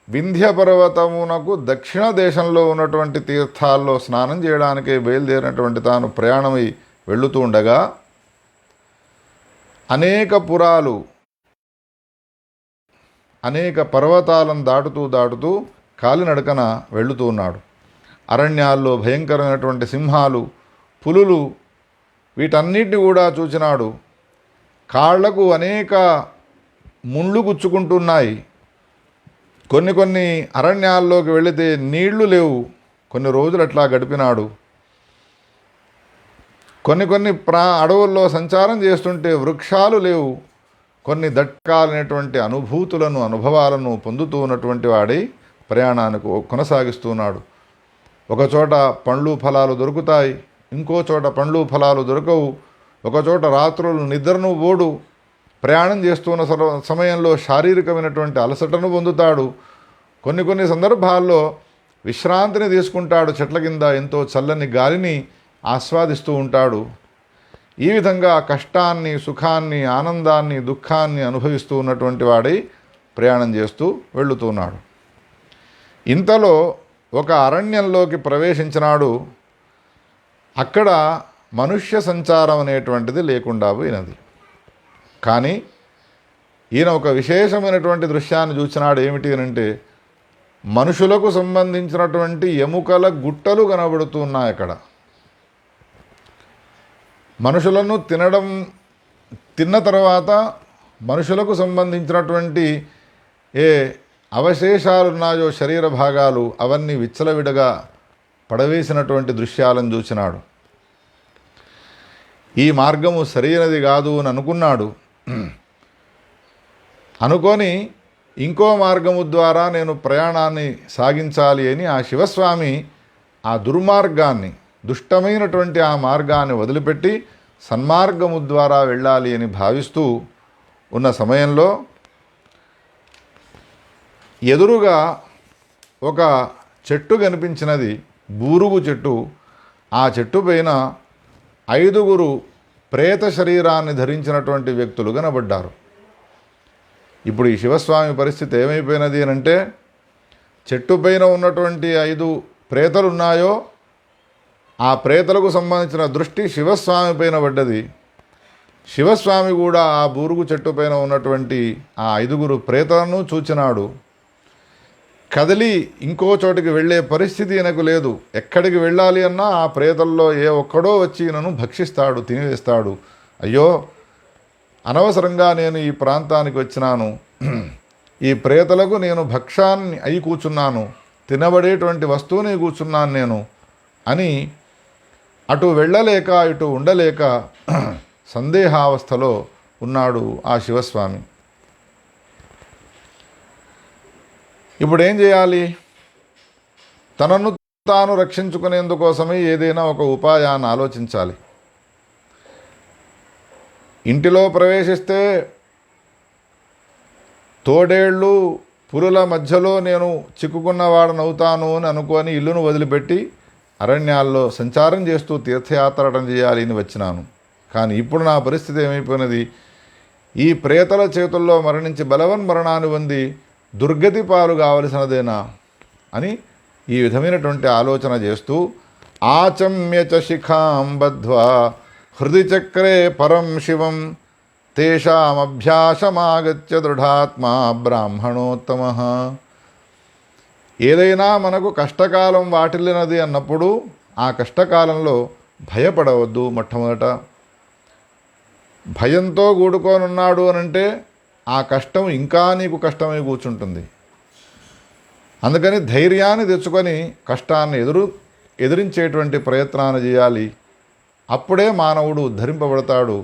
వింధ్య పర్వతమునకు దక్షిణ దేశంలో ఉన్నటువంటి తీర్థాల్లో స్నానం చేయడానికి బయలుదేరినటువంటి తాను ప్రయాణమై వెళుతూ ఉండగా అనేక పురాలు, అనేక పర్వతాలను దాటుతూ కాలినడకన వెళుతూ ఉన్నాడు. అరణ్యాల్లో భయంకరమైనటువంటి సింహాలు, పులులు, వీటన్నిటిని కూడా చూచినాడు. కాళ్లకు అనేక ముళ్ళు గుచ్చుకుంటున్నాయి. కొన్ని అరణ్యాల్లోకి వెళితే నీళ్లు లేవు. కొన్ని రోజులు అట్లా గడిపినాడు. కొన్ని అడవుల్లో సంచారం చేస్తుంటే వృక్షాలు లేవు. కొన్ని దట్కాలైనటువంటి అనుభవాలను పొందుతూ ఉన్నటువంటి వాడై ప్రయాణానికి కొనసాగిస్తున్నాడు. ఒకచోట పండ్లు ఫలాలు దొరుకుతాయి, ఇంకో చోట పండ్లు ఫలాలు దొరకవు. ఒకచోట రాత్రులు నిద్రను పోడు. ప్రయాణం చేస్తున్న సమయంలో శారీరకమైనటువంటి అలసటను పొందుతాడు. కొన్ని సందర్భాల్లో విశ్రాంతిని తీసుకుంటాడు. చెట్ల కింద ఎంతో చల్లని గాలిని ఆస్వాదిస్తూ ఉంటాడు. ఈ విధంగా కష్టాన్ని, సుఖాన్ని, ఆనందాన్ని, దుఃఖాన్ని అనుభవిస్తూ ఉన్నటువంటి వాడై ప్రయాణం చేస్తూ వెళుతున్నాడు. ఇంతలో ఒక అరణ్యంలోకి ప్రవేశించినాడు. అక్కడ మనుష్య సంచారం అనేటువంటిది లేకుండా పోయినది. కానీ ఈయన ఒక విశేషమైనటువంటి దృశ్యాన్ని చూసినాడు. ఏమిటి అంటే మనుషులకు సంబంధించినటువంటి ఎముకల గుట్టలు కనబడుతున్నాయి అక్కడ. మనుషులను తిన్న తర్వాత మనుషులకు సంబంధించినటువంటి ఏ అవశేషాలున్నాయో శరీర భాగాలు అవన్నీ విచ్చలవిడగా పడవేసినటువంటి దృశ్యాలను చూసినాడు. ఈ మార్గము సరైనది కాదు అని అనుకున్నాడు. అనుకొని ఇంకో మార్గము ద్వారా నేను ప్రయాణాన్ని సాగించాలి అని ఆ శివస్వామి ఆ దుర్మార్గాన్ని, దుష్టమైనటువంటి ఆ మార్గాన్ని వదిలిపెట్టి సన్మార్గము ద్వారా వెళ్ళాలి అని భావిస్తూ ఉన్న సమయంలో ఎదురుగా ఒక చెట్టు కనిపించినది, బూరుగు చెట్టు. ఆ చెట్టు పైన 5 ప్రేత శరీరాన్ని ధరించినటువంటి వ్యక్తులు కనబడ్డారు. ఇప్పుడు ఈ శివస్వామి పరిస్థితి ఏమైపోయినది అని అంటే, చెట్టు పైన ఉన్నటువంటి 5 ప్రేతలు ఉన్నాయో ఆ ప్రేతలకు సంబంధించిన దృష్టి శివస్వామి పైన పడ్డది. శివస్వామి కూడా ఆ బూరుగు చెట్టు పైన ఉన్నటువంటి ఆ 5 ప్రేతలను చూచినాడు. కదిలి ఇంకో చోటికి వెళ్ళే పరిస్థితి ఈయనకు లేదు. ఎక్కడికి వెళ్ళాలి అన్నా ఆ ప్రేతల్లో ఏ ఒక్కడో వచ్చి ఈయనను భక్షిస్తాడు, తినివేస్తాడు. అయ్యో, అనవసరంగా నేను ఈ ప్రాంతానికి వచ్చినాను, ఈ ప్రేతలకు నేను భక్షాన్ని అయి కూర్చున్నాను, తినబడేటువంటి వస్తువుని కూర్చున్నాను నేను అని అటు వెళ్ళలేక ఇటు ఉండలేక సందేహావస్థలో ఉన్నాడు ఆ శివస్వామి. ఇప్పుడు ఏం చేయాలి? తనను తాను రక్షించుకునేందుకోసమే ఏదైనా ఒక ఉపాయాన్ని ఆలోచించాలి. ఇంటిలో ప్రవేశిస్తే తోడేళ్ళు, పురుల మధ్యలో నేను చిక్కుకున్నవాడనవుతాను అని అనుకొని ఇల్లును వదిలిపెట్టి అరణ్యాల్లో సంచారం చేస్తూ తీర్థయాత్రటం చేయాలి అని వచ్చినాను. కానీ ఇప్పుడు నా పరిస్థితి ఏమైపోయినది? ఈ ప్రేతల చేతుల్లో మరణించి బలవన్మరణాన్ని పొంది దుర్గతి పాలు కావలసినదేనా అని ఈ విధమైనటువంటి ఆలోచన చేస్తూ ఆచమ్య చ శిఖాం బద్ధ్వా హృది చక్రే పరం శివం తేషామభ్యాసమాగత్య దృఢాత్మా బ్రాహ్మణోత్తమ. ఏదైనా మనకు కష్టకాలం వాటిల్లినది అన్నప్పుడు ఆ కష్టకాలంలో భయపడవద్దు. మొట్టమొదట భయంతో కూడుకోనున్నాడు అనంటే ఆ కష్టం ఇంకా నీకు కష్టమై కూర్చుంటుంది. అందుకని ధైర్యాన్ని తెచ్చుకొని కష్టాన్ని ఎదిరించేటువంటి ప్రయత్నాన్ని చేయాలి. అప్పుడే మానవుడు ఉద్ధరింపబడతాడు.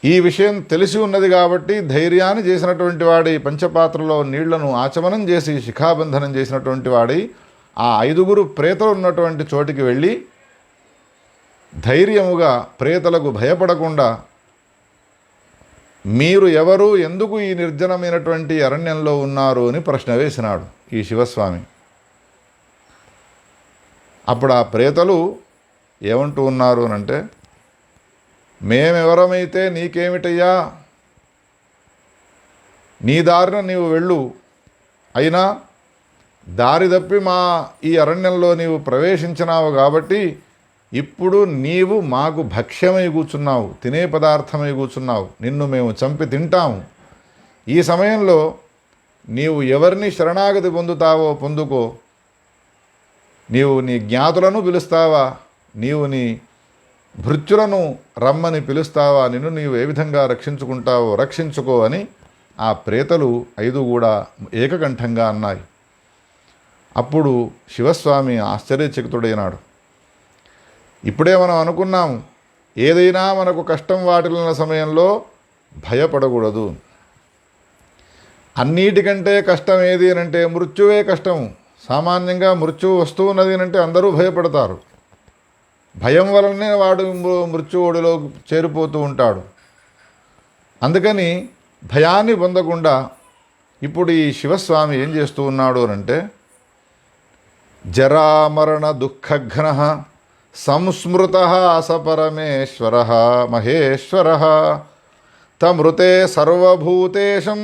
ఈ విషయం తెలిసి ఉన్నది కాబట్టి ధైర్యాన్ని చేసినటువంటి వాడి పంచపాత్రలో నీళ్లను ఆచమనం చేసి శిఖాబంధనం చేసినటువంటి వాడి ఆ 5 ప్రేతలు ఉన్నటువంటి చోటికి వెళ్ళి ధైర్యముగా ప్రేతలకు భయపడకుండా మీరు ఎవరు, ఎందుకు ఈ నిర్జనమైనటువంటి అరణ్యంలో ఉన్నారు అని ప్రశ్న వేసినాడు ఈ శివస్వామి. అప్పుడు ఆ ప్రేతలు ఏమంటూ ఉన్నారు అనంటే, మేమెవరమైతే నీకేమిటయ్యా, నీ దారిన నీవు వెళ్ళు, అయినా దారి తప్పి మా ఈ అరణ్యంలో నీవు ప్రవేశించినావు కాబట్టి ఇప్పుడు నీవు మాకు భక్ష్యమై కూర్చున్నావు, తినే పదార్థమై కూర్చున్నావు, నిన్ను మేము చంపి తింటాము. ఈ సమయంలో నీవు ఎవరిని శరణాగతి పొందుతావో పొందుకో, నీవు నీ జ్ఞాతులను పిలుస్తావా, నీవు నీ భృత్యులను రమ్మని పిలుస్తావా, నిన్ను నీవు ఏ విధంగా రక్షించుకుంటావో రక్షించుకో అని ఆ ప్రేతలు 5 కూడా ఏకకంఠంగా అన్నాయి. అప్పుడు శివస్వామి ఆశ్చర్యచకితుడైనాడు. ఇప్పుడే మనం అనుకున్నాము, ఏదైనా మనకు కష్టం వాటిల్లిన సమయంలో భయపడకూడదు. అన్నిటికంటే కష్టం ఏది అంటే మృత్యువే కష్టం. సామాన్యంగా మృత్యువు వస్తూ ఉన్నది అంటే అందరూ భయపడతారు. భయం వలనే వాడు మృత్యువుడిలో చేరిపోతూ ఉంటాడు. అందుకని భయాన్ని పొందకుండా ఇప్పుడు ఈ శివస్వామి ఏం చేస్తూ ఉన్నాడు అంటే, జరామరణ దుఃఖఘ్న సంస్మృత సపరమేశ్వర మహేశ్వర తమృతే సర్వభూతేశం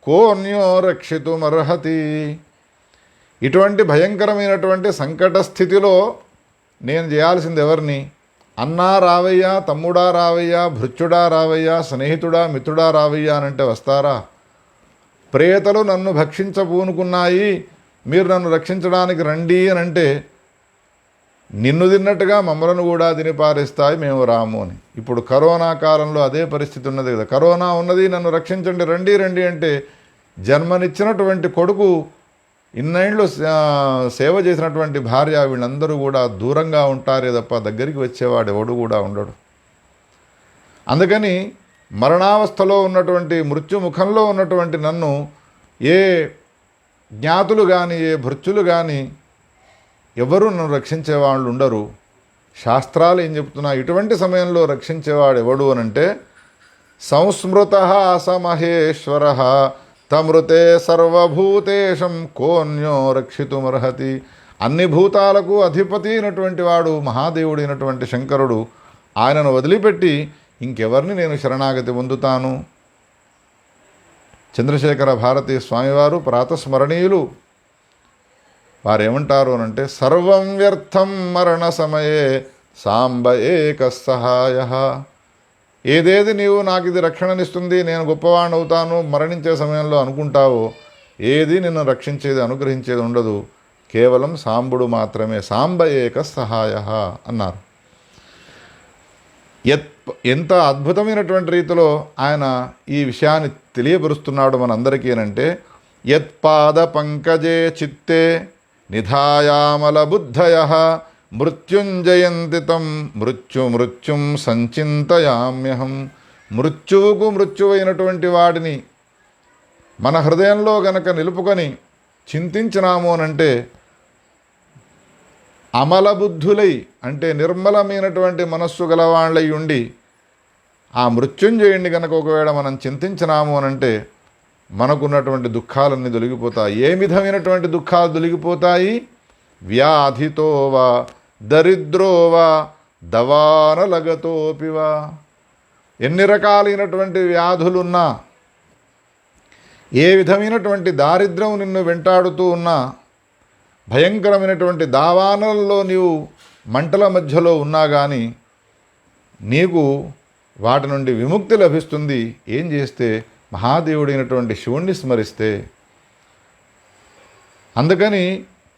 కోన్యో రక్షితుమర్హతి. ఇటువంటి భయంకరమైనటువంటి సంకట స్థితిలో నేను చేయాల్సింది ఎవరిని? అన్నా రావయ్యా, తమ్ముడా రావయ్యా, భృత్యుడా రావయ్యా, స్నేహితుడా, మిత్రుడా రావయ్యా అనంటే వస్తారా? ప్రేతలు నన్ను భక్షించబూనుకున్నాయి, మీరు నన్ను రక్షించడానికి రండి అని అంటే నిన్ను తిన్నట్టుగా మమ్మలను కూడా తినిపారేస్తాయి, మేము రాము అని. ఇప్పుడు కరోనా కాలంలో అదే పరిస్థితి ఉన్నది కదా. కరోనా ఉన్నది, నన్ను రక్షించండి, రండి రండి అంటే జన్మనిచ్చినటువంటి కొడుకు, ఇన్నేళ్ళు సేవ చేసినటువంటి భార్య, వీళ్ళందరూ కూడా దూరంగా ఉంటారే తప్ప దగ్గరికి వచ్చేవాడు ఎవడు కూడా ఉండడు. అందుకని మరణావస్థలో ఉన్నటువంటి మృత్యుముఖంలో ఉన్నటువంటి నన్ను ఏ జ్ఞాతులు కానీ ఏ భృత్యులు కానీ ఎవరు నన్ను రక్షించేవాళ్ళు ఉండరు. శాస్త్రాలు ఏం చెప్తున్నా, ఇటువంటి సమయంలో రక్షించేవాడు ఎవడు అనంటే సంస్మృత స మహేశ్వర తమృతే సర్వభూతేశం కోన్యో రక్షితుమర్హతి. అన్ని భూతాలకు అధిపతి అయినటువంటి వాడు మహాదేవుడైనటువంటి శంకరుడు. ఆయనను వదిలిపెట్టి ఇంకెవరిని నేను శరణాగతి పొందుతాను? చంద్రశేఖర భారతీ స్వామివారు ప్రాతస్మరణీయులు. వారేమంటారు అనంటే, సర్వం వ్యర్థం మరణ సమయే సాంబ ఏక సహాయ. ఏదేది నీవు నాకు ఇది రక్షణనిస్తుంది, నేను గొప్పవాడిని అవుతాను మరణించే సమయంలో అనుకుంటావో, ఏది నిన్ను రక్షించేది అనుగ్రహించేది ఉండదు, కేవలం సాంబుడు మాత్రమే. సాంబ ఏక సహాయ అన్నారు. ఎంత అద్భుతమైనటువంటి రీతిలో ఆయన ఈ విషయాన్ని తెలియపరుస్తున్నాడు మనందరికీ అంటే, యత్పాద పంకజే చిత్తే నిధాయామల బుద్ధయ మృత్యుంజయంతి తం మృత్యుం సంచింతయామ్యహం. మృత్యువుకు మృత్యువైనటువంటి వాడిని మన హృదయంలో గనక నిలుపుకొని చింతించినాము అనంటే, అమల బుద్ధులై అంటే నిర్మలమైనటువంటి మనస్సు గలవాళ్ళై ఉండి ఆ మృత్యుంజయుడిని కనుక ఒకవేళ మనం చింతించినాము అనంటే మనకున్నటువంటి దుఃఖాలన్నీ తొలగిపోతాయి. ఏ విధమైనటువంటి దుఃఖాలు తొలగిపోతాయి? వ్యాధితోవా దరిద్రోవా దవానలగతోపివా. ఎన్ని రకాలైనటువంటి వ్యాధులున్నా, ఏ విధమైనటువంటి దారిద్ర్యం నిన్ను వెంటాడుతూ ఉన్నా, భయంకరమైనటువంటి దావానలలో నీవు మంటల మధ్యలో ఉన్నా కానీ నీకు వాటి నుండి విముక్తి లభిస్తుంది. ఏం చేస్తే? మహాదేవుడైనటువంటి శివుణ్ణి స్మరిస్తే. అందుకని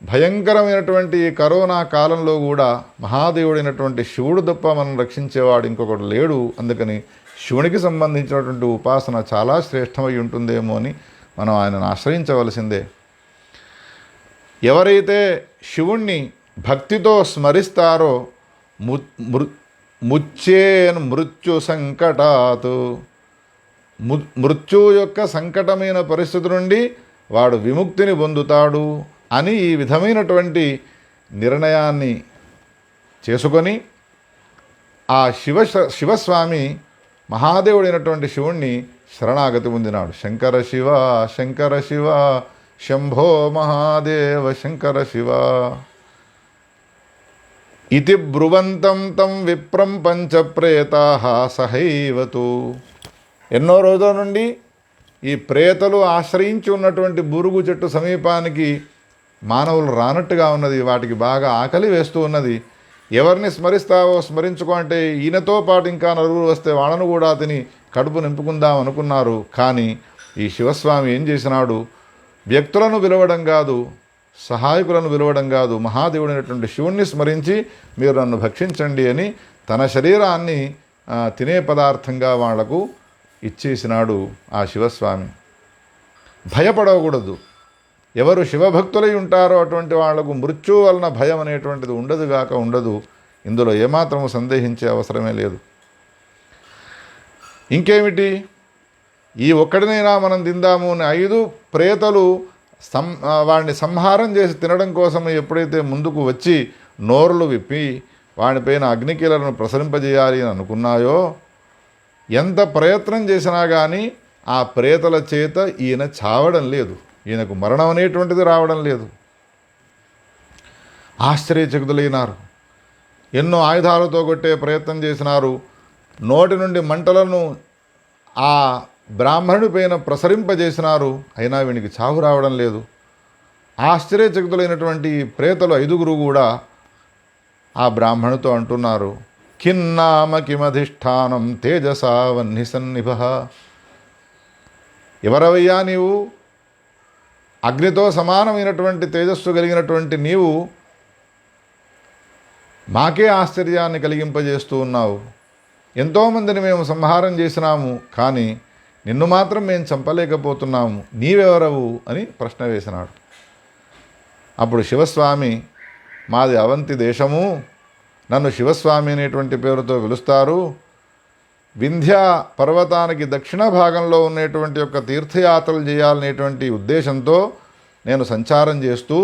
భయంకరమైనటువంటి కరోనా కాలంలో కూడా మహాదేవుడైనటువంటి శివుడు తప్ప మనం రక్షించేవాడు ఇంకొకడు లేడు. అందుకని శివునికి సంబంధించినటువంటి ఉపాసన చాలా శ్రేష్టమై ఉంటుందేమో అని మనం ఆయనను ఆశ్రయించవలసిందే. ఎవరైతే శివుణ్ణి భక్తితో స్మరిస్తారో ముచ్చేన్ మృత్యు సంకటాత్, మృత్యు యొక్క సంకటమైన పరిస్థితి నుండి వాడు విముక్తిని పొందుతాడు అని ఈ విధమైనటువంటి నిర్ణయాన్ని చేసుకొని ఆ శివస్వామి మహాదేవుడైనటువంటి శివుణ్ణి శరణాగతి పొందినాడు. శంకర శివ శంకర శివ శంభో మహాదేవ శంకర శివ ఇతి బ్రువంతం తం విప్రం పంచప్రేతాః సహైవతు. ఎన్నో రోజుల నుండి ఈ ప్రేతలు ఆశ్రయించి ఉన్నటువంటి బురుగు చెట్టు సమీపానికి మానవులు రానట్టుగా ఉన్నది. వాటికి బాగా ఆకలి వేస్తూ ఉన్నది. ఎవరిని స్మరిస్తావో స్మరించుకో అంటే ఈయనతో పాటు ఇంకా నలుగురు వస్తే వాళ్ళను కూడా తిని కడుపు నింపుకుందాం అనుకున్నారు. కానీ ఈ శివస్వామి ఏం చేసినాడు? వ్యక్తులను పిలవడం కాదు, సహాయకులను పిలవడం కాదు, మహాదేవుడైనటువంటి శివుణ్ణి స్మరించి మీరు నన్ను భక్షించండి అని తన శరీరాన్ని తినే పదార్థంగా వాళ్లకు ఇచ్చేసినాడు ఆ శివస్వామి. భయపడకూడదు. ఎవరు శివభక్తులై ఉంటారో అటువంటి వాళ్లకు మృత్యువు వలన భయం అనేటువంటిది ఉండదు. ఇందులో ఏమాత్రము సందేహించే అవసరమే లేదు. ఇంకేమిటి, ఈ ఒక్కడినైనా మనం తిందాము అని 5 ప్రేతలు వాడిని సంహారం చేసి తినడం కోసం ఎప్పుడైతే ముందుకు వచ్చి నోరులు విప్పి వాడిపైన అగ్నికీలను ప్రసరింపజేయాలి అని అనుకున్నాయో, ఎంత ప్రయత్నం చేసినా కానీ ఆ ప్రేతల చేత ఈయన చావడం లేదు, ఈయనకు మరణం అనేటువంటిది రావడం లేదు. ఆశ్చర్యచకితులైనారు. ఎన్నో ఆయుధాలతో కొట్టే ప్రయత్నం చేసినారు. నోటి నుండి మంటలను ఆ బ్రాహ్మణుడి పైన ప్రసరింపజేసినారు. అయినా వీనికి చావు రావడం లేదు. ఆశ్చర్యచకితులైనటువంటి ప్రేతలు 5 కూడా ఆ బ్రాహ్మణుతో అంటున్నారు, కిన్నామ కిమధిష్టానం తేజసా వహ్ని సన్నిభ. ఎవరవయ్యా నీవు? అగ్నితో సమానమైనటువంటి తేజస్సు కలిగినటువంటి నీవు మాకే ఆశ్చర్యాన్ని కలిగింపజేస్తూ ఉన్నావు. ఎంతోమందిని మేము సంహారం చేసినాము, కానీ నిన్ను మాత్రం మేము చంపలేకపోతున్నాము. నీవెవరవు అని ప్రశ్న వేసినాడు. అప్పుడు శివస్వామి, మాది అవంతి దేశము, నన్ను శివస్వామి అనేటువంటి పేరుతో పిలుస్తారు. వింధ్య పర్వతానికి దక్షిణ భాగంలో ఉన్నటువంటి యొక్క తీర్థయాత్రలు చేయాలనేటువంటి ఉద్దేశంతో నేను సంచారం చేస్తూ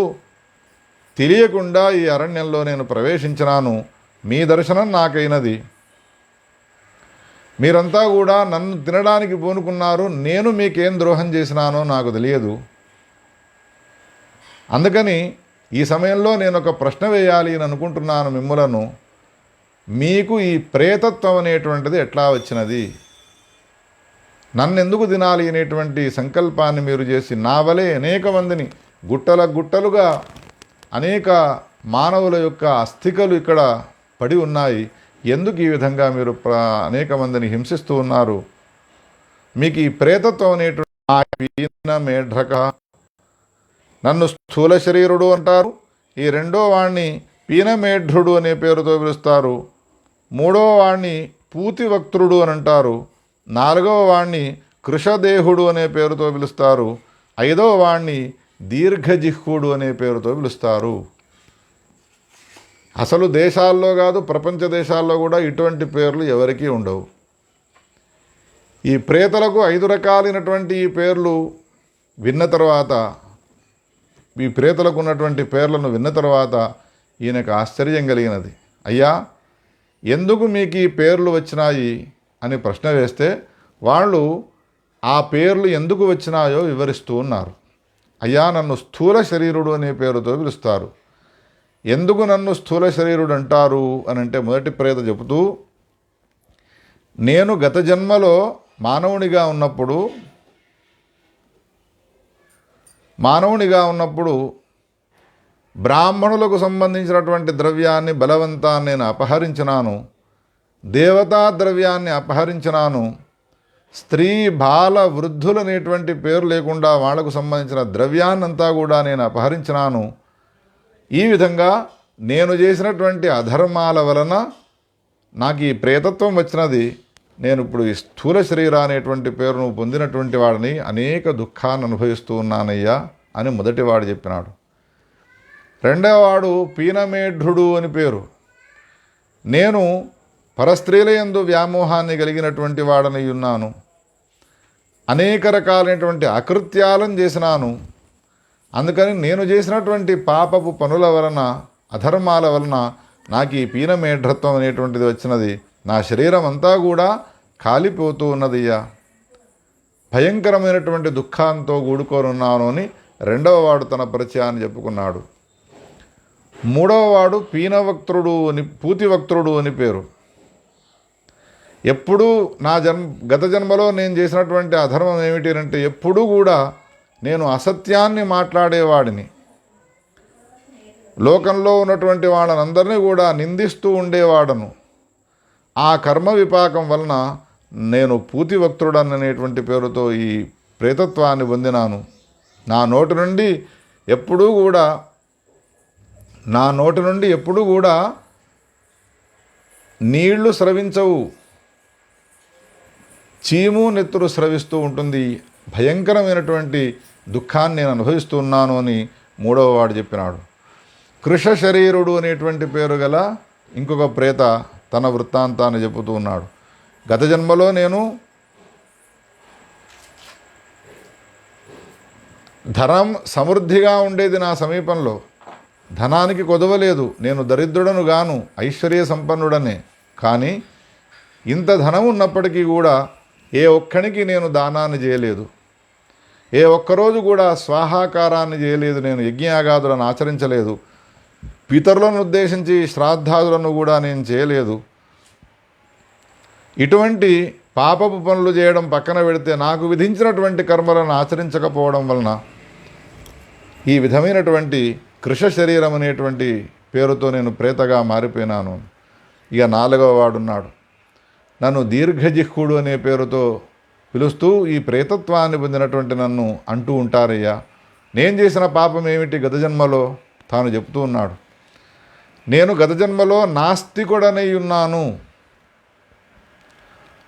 తెలియకుండా ఈ అరణ్యంలో నేను ప్రవేశించినాను. మీ దర్శనం నాకైనది. మీరంతా కూడా నన్ను తినడానికి పూనుకున్నారు. నేను మీకేం ద్రోహం చేసినానో నాకు తెలియదు. అందుకని ఈ సమయంలో నేను ఒక ప్రశ్న వేయాలి అని అనుకుంటున్నాను మిమ్ములను. మీకు ఈ ప్రేతత్వం అనేటువంటిది ఎట్లా వచ్చినది? నన్నెందుకు తినాలి అనేటువంటి సంకల్పాన్ని మీరు చేసి నా వలె అనేక మందిని గుట్టలుగా అనేక మానవుల యొక్క అస్థికలు ఇక్కడ పడి ఉన్నాయి. ఎందుకు ఈ విధంగా మీరు అనేక మందిని హింసిస్తూ ఉన్నారు? మీకు ఈ ప్రేతత్వం అనేటువంటి మేఢ్రక, నన్ను స్థూల శరీరుడు అంటారు. ఈ 2వ వాణ్ణి పీనమేఢ్రుడు అనే పేరుతో పిలుస్తారు. 3వ వాణ్ణి పూతివక్త్రుడు అని అంటారు. 4వ వాణ్ణి కృషదేహుడు అనే పేరుతో పిలుస్తారు. 5వ వాణ్ణి దీర్ఘజిహ్వుడు అనే పేరుతో పిలుస్తారు. అసలు దేశాల్లో కాదు, ప్రపంచ దేశాల్లో కూడా ఇటువంటి పేర్లు ఎవరికీ ఉండవు. ఈ ప్రేతలకు 5 రకాలైనటువంటి ఈ పేర్లు విన్న తర్వాత, ఈ ప్రేతలకు ఉన్నటువంటి పేర్లను విన్న తర్వాత ఈయనకు ఆశ్చర్యం కలిగినది. అయ్యా, ఎందుకు మీకు ఈ పేర్లు వచ్చినాయి అని ప్రశ్న వేస్తే వాళ్ళు ఆ పేర్లు ఎందుకు వచ్చినాయో వివరిస్తూ ఉన్నారు. అయ్యా, నన్ను స్థూల శరీరుడు అనే పేరుతో పిలుస్తారు. ఎందుకు నన్ను స్థూల శరీరుడు అంటారు అని అంటే, మొదటి ప్రేత చెబుతూ, నేను గత జన్మలో మానవునిగా ఉన్నప్పుడు బ్రాహ్మణులకు సంబంధించినటువంటి ద్రవ్యాన్ని బలవంతాన్ని నేను అపహరించినాను. దేవతా ద్రవ్యాన్ని అపహరించినాను. స్త్రీ బాల వృద్ధులనేటువంటి పేరు లేకుండా వాళ్లకు సంబంధించిన ద్రవ్యాన్నంతా కూడా నేను అపహరించినాను. ఈ విధంగా నేను చేసినటువంటి అధర్మాల వలన నాకు ఈ ప్రేతత్వం వచ్చినది. నేను ఇప్పుడు ఈ స్థూల శరీర అనేటువంటి పేరును పొందినటువంటి వాడిని, అనేక దుఃఖాన్ని అనుభవిస్తూ ఉన్నానయ్యా అని మొదటివాడు చెప్పినాడు. 2వ వాడు పీనమేఢ్రుడు అని పేరు. నేను పరస్త్రీల యందు వ్యామోహాన్ని కలిగినటువంటి వాడని ఉన్నాను. అనేక రకాలైనటువంటి అకృత్యాలను చేసినాను. అందుకని నేను చేసినటువంటి పాపపు పనుల వలన, అధర్మాల వలన నాకు ఈ పీనమేఢ్రత్వం అనేటువంటిది వచ్చినది. నా శరీరం అంతా కూడా కాలిపోతూ ఉన్నదయ్యా. భయంకరమైనటువంటి దుఃఖంతో కూడుకోనున్నాను అని 2వ వాడు తన పరిచయాన్ని చెప్పుకున్నాడు. 3వ వాడు పూతివక్త్రుడు అని పేరు. ఎప్పుడూ గత జన్మలో నేను చేసినటువంటి అధర్మం ఏమిటి అంటే, ఎప్పుడూ కూడా నేను అసత్యాన్ని మాట్లాడేవాడిని. లోకంలో ఉన్నటువంటి వాళ్ళనందరినీ కూడా నిందిస్తూ ఉండేవాడను. ఆ కర్మ విపాకం వలన నేను పూతివక్త్రుడనేటువంటి పేరుతో ఈ ప్రేతత్వాన్ని పొందినాను. నా నోటి నుండి ఎప్పుడూ కూడా నా నోటి నుండి ఎప్పుడూ కూడా నీళ్లు స్రవించవు, చీము నెత్తురు స్రవిస్తూ ఉంటుంది. భయంకరమైనటువంటి దుఃఖాన్ని నేను అనుభవిస్తూ ఉన్నాను అని మూడవ వాడు చెప్పినాడు. కృష శరీరుడు అనేటువంటి పేరు గల ఇంకొక ప్రేత తన వృత్తాంతాన్ని చెబుతూ ఉన్నాడు. గత జన్మలో నేను ధనం సమృద్ధిగా ఉండేది నా సమీపంలో, ధనానికి కొదవలేదు, నేను దరిద్రుడను గాను, ఐశ్వర్య సంపన్నుడనే. కానీ ఇంత ధనం ఉన్నప్పటికీ కూడా ఏ ఒక్కనికి నేను దానాన్ని చేయలేదు, ఏ ఒక్కరోజు కూడా స్వాహాకారాన్ని చేయలేదు, నేను యజ్ఞయాగాదులను ఆచరించలేదు, పితరులను ఉద్దేశించి శ్రాద్ధాదులను కూడా నేను చేయలేదు. ఇటువంటి పాపపు పనులు చేయడం పక్కన పెడితే నాకు విధించినటువంటి కర్మలను ఆచరించకపోవడం వలన ఈ విధమైనటువంటి కృష శరీరం అనేటువంటి పేరుతో నేను ప్రేతగా మారిపోయినాను. ఇక నాలుగవ వాడున్నాడు. నన్ను దీర్ఘజిహ్వుడు అనే పేరుతో పిలుస్తూ ఈ ప్రేతత్వాన్ని పొందినటువంటి నన్ను అంటూ ఉంటారయ్యా. నేను చేసిన పాపం ఏమిటి గత జన్మలో? తాను చెప్తూ ఉన్నాడు, నేను గత జన్మలో నాస్తికుడనై ఉన్నాను.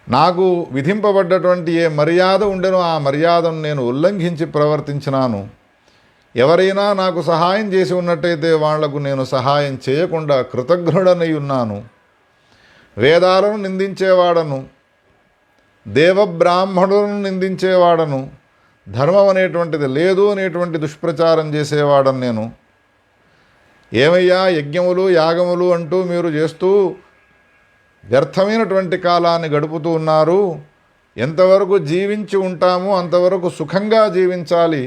నాకు విధింపబడ్డటువంటి ఏ మర్యాద ఉండెనో ఆ మర్యాదను నేను ఉల్లంఘించి ప్రవర్తించినాను. ఎవరైనా నాకు సహాయం చేసి ఉన్నట్టయితే వాళ్లకు నేను సహాయం చేయకుండా కృతజ్ఞుడనై ఉన్నాను. వేదాలను నిందించేవాడను, దేవబ్రాహ్మణులను నిందించేవాడను, ధర్మం అనేటువంటిది లేదు అనేటువంటి దుష్ప్రచారం చేసేవాడను నేను. ఏమయ్యా యజ్ఞములు యాగములు అంటూ మీరు చేస్తూ వ్యర్థమైనటువంటి కాలాన్ని గడుపుతూ ఉన్నారు. ఎంతవరకు జీవించి ఉంటామో అంతవరకు సుఖంగా జీవించాలి.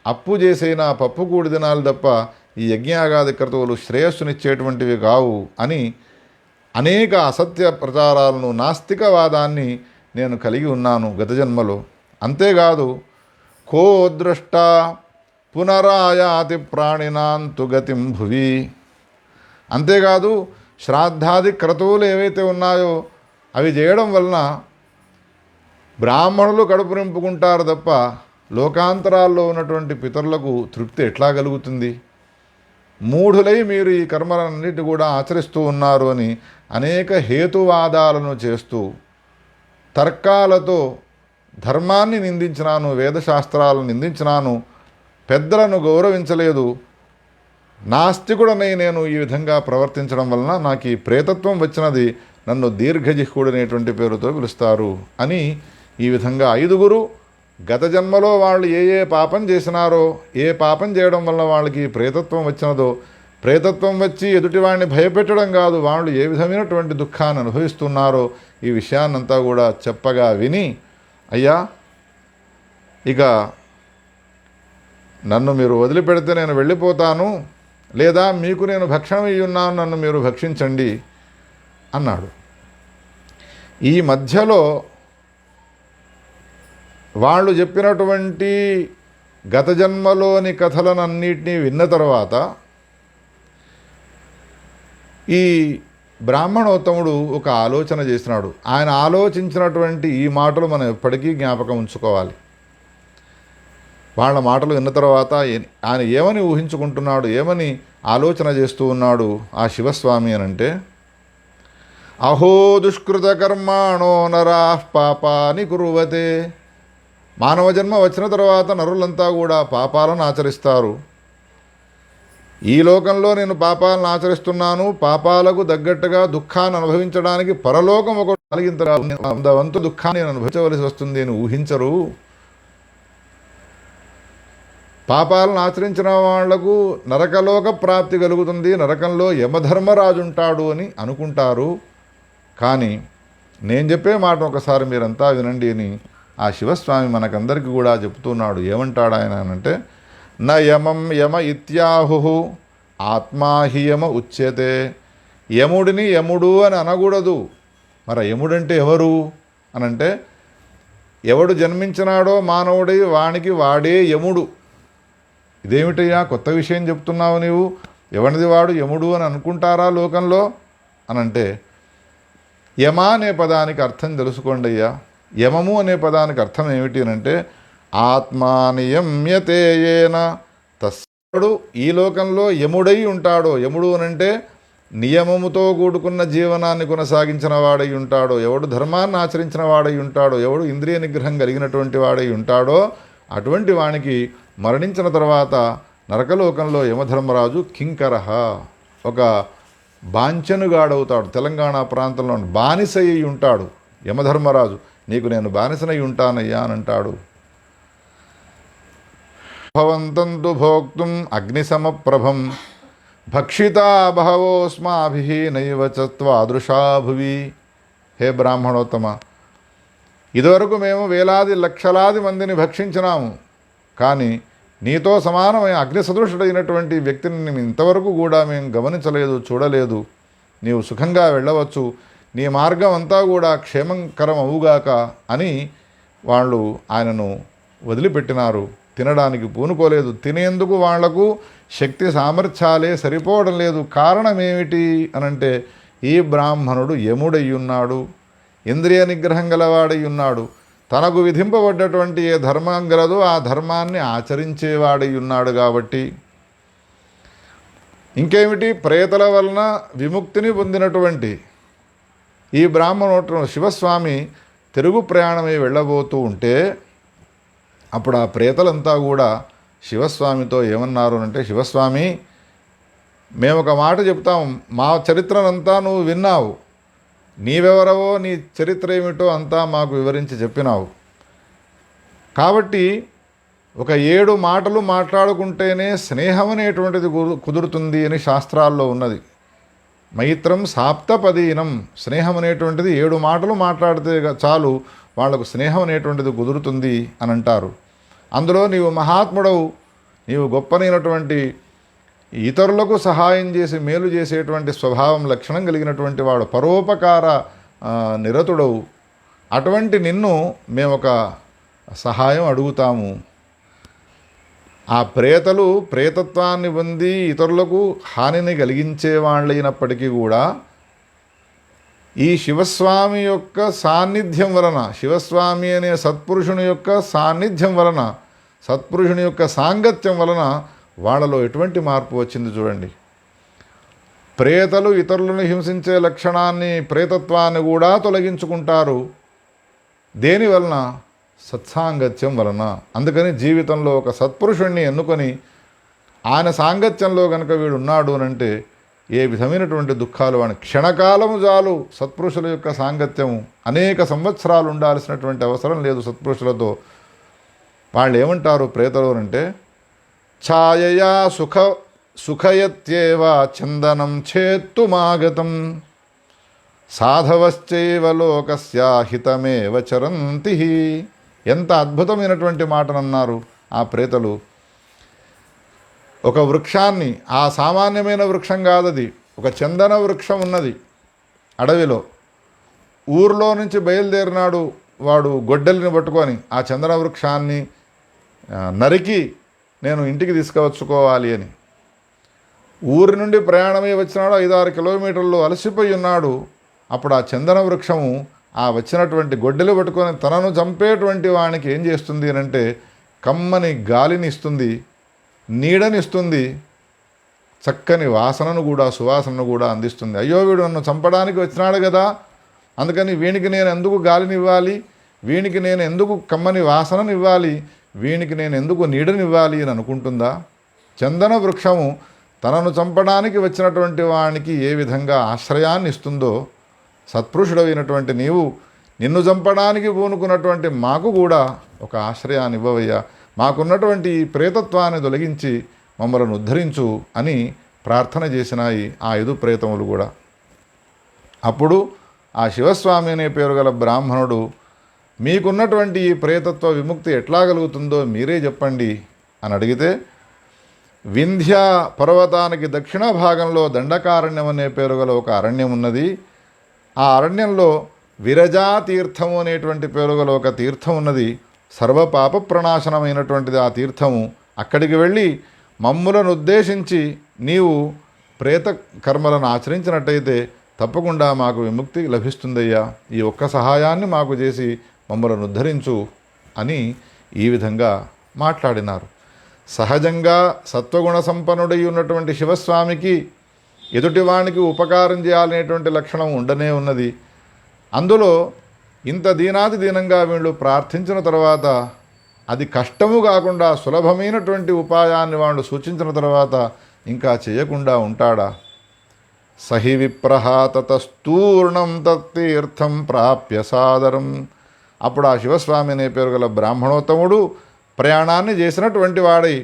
అప్పు చేసైనా పప్పు కూడి తినాలి తప్ప ఈ యజ్ఞయాగాది క్రతువులు శ్రేయస్సునిచ్చేటువంటివి కావు అని అనేక అసత్య ప్రచారాలను, నాస్తికవాదాన్ని నేను కలిగి ఉన్నాను గత జన్మలో. అంతేకాదు, కో దృష్ట పునరాయాతి ప్రాణినాంతు గతిం భువి. అంతేకాదు, శ్రాద్ధాది క్రతువులు ఏవైతే ఉన్నాయో అవి చేయడం వలన బ్రాహ్మణులు కడుపు నింపుకుంటారు తప్ప లోకాంతరాల్లో ఉన్నటువంటి పితరులకు తృప్తి ఎట్లా కలుగుతుంది? మూఢులై మీరు ఈ కర్మలన్నిటి కూడా ఆచరిస్తూ ఉన్నారు అని అనేక హేతువాదాలను చేస్తూ తర్కాలతో ధర్మాన్ని నిందించినాను, వేదశాస్త్రాలను నిందించినాను, పెద్దలను గౌరవించలేదు, నాస్తికుడనై నేను ఈ విధంగా ప్రవర్తించడం వలన నాకు ఈ ప్రేతత్వం వచ్చినది, నన్ను దీర్ఘజిహ్వుడు అనేటువంటి పేరుతో పిలుస్తారు అని ఈ విధంగా ఐదుగురు గత జన్మలో వాళ్ళు ఏ ఏ పాపం చేసినారో, ఏ పాపం చేయడం వల్ల వాళ్ళకి ప్రేతత్వం వచ్చినదో, ప్రేతత్వం వచ్చి ఎదుటివాడిని భయపెట్టడం కాదు, వాళ్ళు ఏ విధమైనటువంటి దుఃఖాన్ని అనుభవిస్తున్నారో ఈ విషయాన్నంతా కూడా చెప్పగా విని, అయ్యా ఇక నన్ను మీరు వదిలిపెడితే నేను వెళ్ళిపోతాను, లేదా మీకు నేను భక్షణం ఇయ్యున్నాను, నన్ను మీరు భక్షించండి అన్నాడు. ఈ మధ్యలో వాళ్ళు చెప్పినటువంటి గత జన్మలోని కథలనన్నిటినీ విన్న తర్వాత ఈ బ్రాహ్మణోత్తముడు ఒక ఆలోచన చేసినాడు. ఆయన ఆలోచించినటువంటి ఈ మాటలు మనం ఎప్పటికీ జ్ఞాపకం ఉంచుకోవాలి. వాళ్ళ మాటలు విన్న తర్వాత ఆయన ఏమని ఊహించుకుంటున్నాడు, ఏమని ఆలోచన చేస్తూ ఉన్నాడు ఆ శివస్వామి అనంటే, అహో దుష్కృత కర్మాణో నరాః పాపాని కుర్వతే. మానవ జన్మ వచ్చిన తర్వాత నరులంతా కూడా పాపాలను ఆచరిస్తారు. ఈ లోకంలో నేను పాపాలను ఆచరిస్తున్నాను, పాపాలకు తగ్గట్టుగా దుఃఖాన్ని అనుభవించడానికి పరలోకం ఒక కలిగింత వంతు దుఃఖాన్ని నేను అనుభవించవలసి వస్తుంది అని ఊహించరు. పాపాలను ఆచరించిన వాళ్లకు నరకలోక ప్రాప్తి కలుగుతుంది, నరకంలో యమధర్మరాజు ఉంటాడు అని అనుకుంటారు. కానీ నేను చెప్పే మాట ఒకసారి మీరంతా వినండి అని ఆ శివస్వామి మనకందరికీ కూడా చెప్తున్నాడు. ఏమంటాడు ఆయన అంటే, న యమం యమ ఇత్యాహు ఆత్మా హి యమ ఉచ్యతే. యముడిని యముడు అని అనకూడదు. మరి యముడంటే ఎవరు అనంటే, ఎవడు జన్మించినాడో మానవుడి వానికి వాడే యముడు. ఇదేమిటయ్యా కొత్త విషయం చెప్తున్నావు నీవు, ఎవరిది వాడు యముడు అని అనుకుంటారా లోకంలో అనంటే, యమ అనే పదానికి అర్థం తెలుసుకోండి అయ్యా. యమము అనే పదానికి అర్థం ఏమిటి అనంటే, ఆత్మానియమ్యతే యేన తస్ ఎవడు ఈ లోకంలో యముడై ఉంటాడో, యముడు అనంటే నియమముతో కూడుకున్న జీవనాన్ని కొనసాగించిన వాడై ఉంటాడో, ఎవడు ధర్మాన్ని ఆచరించిన వాడై ఉంటాడో, ఎవడు ఇంద్రియ నిగ్రహం కలిగినటువంటి వాడై ఉంటాడో అటువంటి వానికి మరణించిన తర్వాత నరకలోకంలో యమధర్మరాజు కింకరహ, ఒక బాంఛనుగాడవుతాడు. తెలంగాణ ప్రాంతంలో బానిస అయి ఉంటాడు యమధర్మరాజు. నీకు నేను బానిసనై ఉంటానయ్యా అని అంటాడు. భవంతంతు భోక్తుం అగ్నిసమప్రభం భక్షితా బహవోస్మాభిః నైవ చత్వాదృశా భువి. హే బ్రాహ్మణోత్తమ, ఇదివరకు మేము వేలాది లక్షలాది మందిని భక్షించినాము, కానీ నీతో సమానమైన అగ్ని సదృశుడైనటువంటి వ్యక్తిని మేము ఇంతవరకు కూడా మేము గమనించలేదు, చూడలేదు. నీవు సుఖంగా వెళ్ళవచ్చు, నీ మార్గం అంతా కూడా క్షేమకరం అవుగాక అని వాళ్ళు ఆయనను వదిలిపెట్టినారు. తినడానికి పూనుకోలేదు. తినేందుకు వాళ్లకు శక్తి సామర్థ్యాలే సరిపోవడం లేదు. కారణం ఏమిటి అనంటే ఈ బ్రాహ్మణుడు యముడయ్యున్నాడు, ఇంద్రియ నిగ్రహం గలవాడై ఉన్నాడు. తనకు విధింపబడ్డటువంటి ఏ ధర్మం గలదో ఆ ధర్మాన్ని ఆచరించేవాడై ఉన్నాడు. కాబట్టి ఇంకేమిటి, ప్రేతల వలన విముక్తిని పొందినటువంటి ఈ బ్రాహ్మణోత్తమ శివస్వామి తిరుగు ప్రయాణమై వెళ్ళబోతూ ఉంటే అప్పుడు ఆ ప్రేతలంతా కూడా శివస్వామితో ఏమన్నారు అంటే, శివస్వామి, మేము ఒక మాట చెప్తాం, మా చరిత్రనంతా నువ్వు విన్నావు, నీవెవరవో నీ చరిత్ర ఏమిటో అంతా మాకు వివరించి చెప్పినావు. కాబట్టి ఒక 7 మాటలు మాట్లాడుకుంటేనే స్నేహం అనేటువంటిది కుదురుతుంది అని శాస్త్రాల్లో ఉన్నది. మైత్రం సాప్తపదీనం, స్నేహం అనేటువంటిది 7 మాటలు మాట్లాడితే చాలు వాళ్లకు స్నేహం అనేటువంటిది కుదురుతుంది అని అంటారు. అందులో నీవు మహాత్ముడవు, నీవు గొప్పనైనటువంటి ఇతరులకు సహాయం చేసి మేలు చేసేటువంటి స్వభావం లక్షణం కలిగినటువంటి వాడు, పరోపకార నిరతుడవు. అటువంటి నిన్ను మేము ఒక సహాయం అడుగుతాము. ఆ ప్రేతలు ప్రేతత్వాన్ని పొంది ఇతరులకు హానిని కలిగించే వాళ్ళైనప్పటికీ కూడా ఈ శివస్వామి యొక్క సాన్నిధ్యం వలన, శివస్వామి అనే సత్పురుషుని యొక్క సాన్నిధ్యం వలన, సత్పురుషుని యొక్క సాంగత్యం వలన వాళ్ళలో ఎటువంటి మార్పు వచ్చింది చూడండి. ప్రేతలు ఇతరులను హింసించే లక్షణాన్ని, ప్రేతత్వాన్ని కూడా తొలగించుకుంటారు. దేని వలన? సత్సాంగత్యం వలన. అందుకని జీవితంలో ఒక సత్పురుషుణ్ణి ఎన్నుకొని ఆయన సాంగత్యంలో కనుక వీడు ఉన్నాడు అనంటే ఏ విధమైనటువంటి దుఃఖాలు వాడిని క్షణకాలము చాలు. సత్పురుషుల యొక్క సాంగత్యము అనేక సంవత్సరాలు ఉండాల్సినటువంటి అవసరం లేదు సత్పురుషులతో. వాళ్ళు ఏమంటారు ప్రేతలు అంటే, ఛాయయా సుఖయత్యేవ చందనం చేత్తుమాగతం సాధవశ్చైవ లోకస్య హితమేవ చరంతి. ఎంత అద్భుతమైనటువంటి మాటనన్నారు ఆ ప్రేతలు. ఒక వృక్షాన్ని, ఆ సామాన్యమైన వృక్షం కాదది, ఒక చందన వృక్షం ఉన్నది అడవిలో. ఊర్లో నుంచి బయలుదేరినాడు వాడు గొడ్డలిని పట్టుకొని ఆ చందన వృక్షాన్ని నరికి నేను ఇంటికి తీసుకువచ్చుకోవాలి అని. ఊరి నుండి ప్రయాణమై వచ్చినాడు, 5-6 కిలోమీటర్లు అలసిపోయి ఉన్నాడు. అప్పుడు ఆ చందన వృక్షము ఆ వచ్చినటువంటి గొడ్డలి పట్టుకొని తనను చంపేటువంటి వానికి ఏం చేస్తుంది అంటే, కమ్మని గాలిని ఇస్తుంది, నీడనిస్తుంది, చక్కని వాసనను కూడా, సువాసనను కూడా అందిస్తుంది. అయ్యో వీడు నన్ను చంపడానికి వచ్చినాడు కదా, అందుకని వీనికి నేను ఎందుకు గాలినివ్వాలి, వీనికి నేను ఎందుకు కమ్మని వాసననివ్వాలి, వీనికి నేను ఎందుకు నీడనివ్వాలి అని అనుకుంటుందా? చందన వృక్షము తనను చంపడానికి వచ్చినటువంటి వానికి ఏ విధంగా ఆశ్రయాన్ని ఇస్తుందో, సత్పురుషుడైనటువంటి నీవు నిన్ను చంపడానికి పూనుకున్నటువంటి మాకు కూడా ఒక ఆశ్రయాన్ని ఇవ్వవయ్యా, మాకున్నటువంటి ఈ ప్రేతత్వాన్ని తొలగించి మమ్మల్ని ఉద్ధరించు అని ప్రార్థన చేసినాయి ఆ 5 ప్రేతములు కూడా. అప్పుడు ఆ శివస్వామి అనే పేరు గల బ్రాహ్మణుడు, మీకున్నటువంటి ఈ ప్రేతత్వ విముక్తి ఎట్లా కలుగుతుందో మీరే చెప్పండి అని అడిగితే, వింధ్య పర్వతానికి దక్షిణ భాగంలో దండకారణ్యం అనే పేరు గల ఒక అరణ్యం ఉన్నది. ఆ అరణ్యంలో విరజా తీర్థము అనేటువంటి పేరు గల ఒక తీర్థం ఉన్నది. సర్వపాప ప్రణాశనమైనటువంటిది ఆ తీర్థము. అక్కడికి వెళ్ళి మమ్ములను ఉద్దేశించి నీవు ప్రేత కర్మలను ఆచరించినట్టయితే తప్పకుండా మాకు విముక్తి లభిస్తుందయ్యా, ఈ ఒక్క సహాయాన్ని మాకు చేసి మమ్మలను ఉద్ధరించు అని ఈ విధంగా మాట్లాడినారు. సహజంగా సత్వగుణ సంపన్నుడై ఉన్నటువంటి శివస్వామికి ఎదుటివానికి ఉపకారం చేయాలనేటువంటి లక్షణం ఉండనే ఉన్నది. అందులో ఇంత దీనాది దీనంగా వీళ్ళు ప్రార్థించిన తర్వాత అది కష్టము కాకుండా సులభమైనటువంటి ఉపాయాన్ని వాళ్ళు సూచించిన తర్వాత ఇంకా చేయకుండా ఉంటాడా? సహి విప్రహ తతస్తూర్ణం తత్తీర్థం ప్రాప్య సాదరం. అప్పుడు ఆ శివస్వామి అనే పేరు గల బ్రాహ్మణోత్తముడు ప్రయాణాన్ని చేసినటువంటి వాడై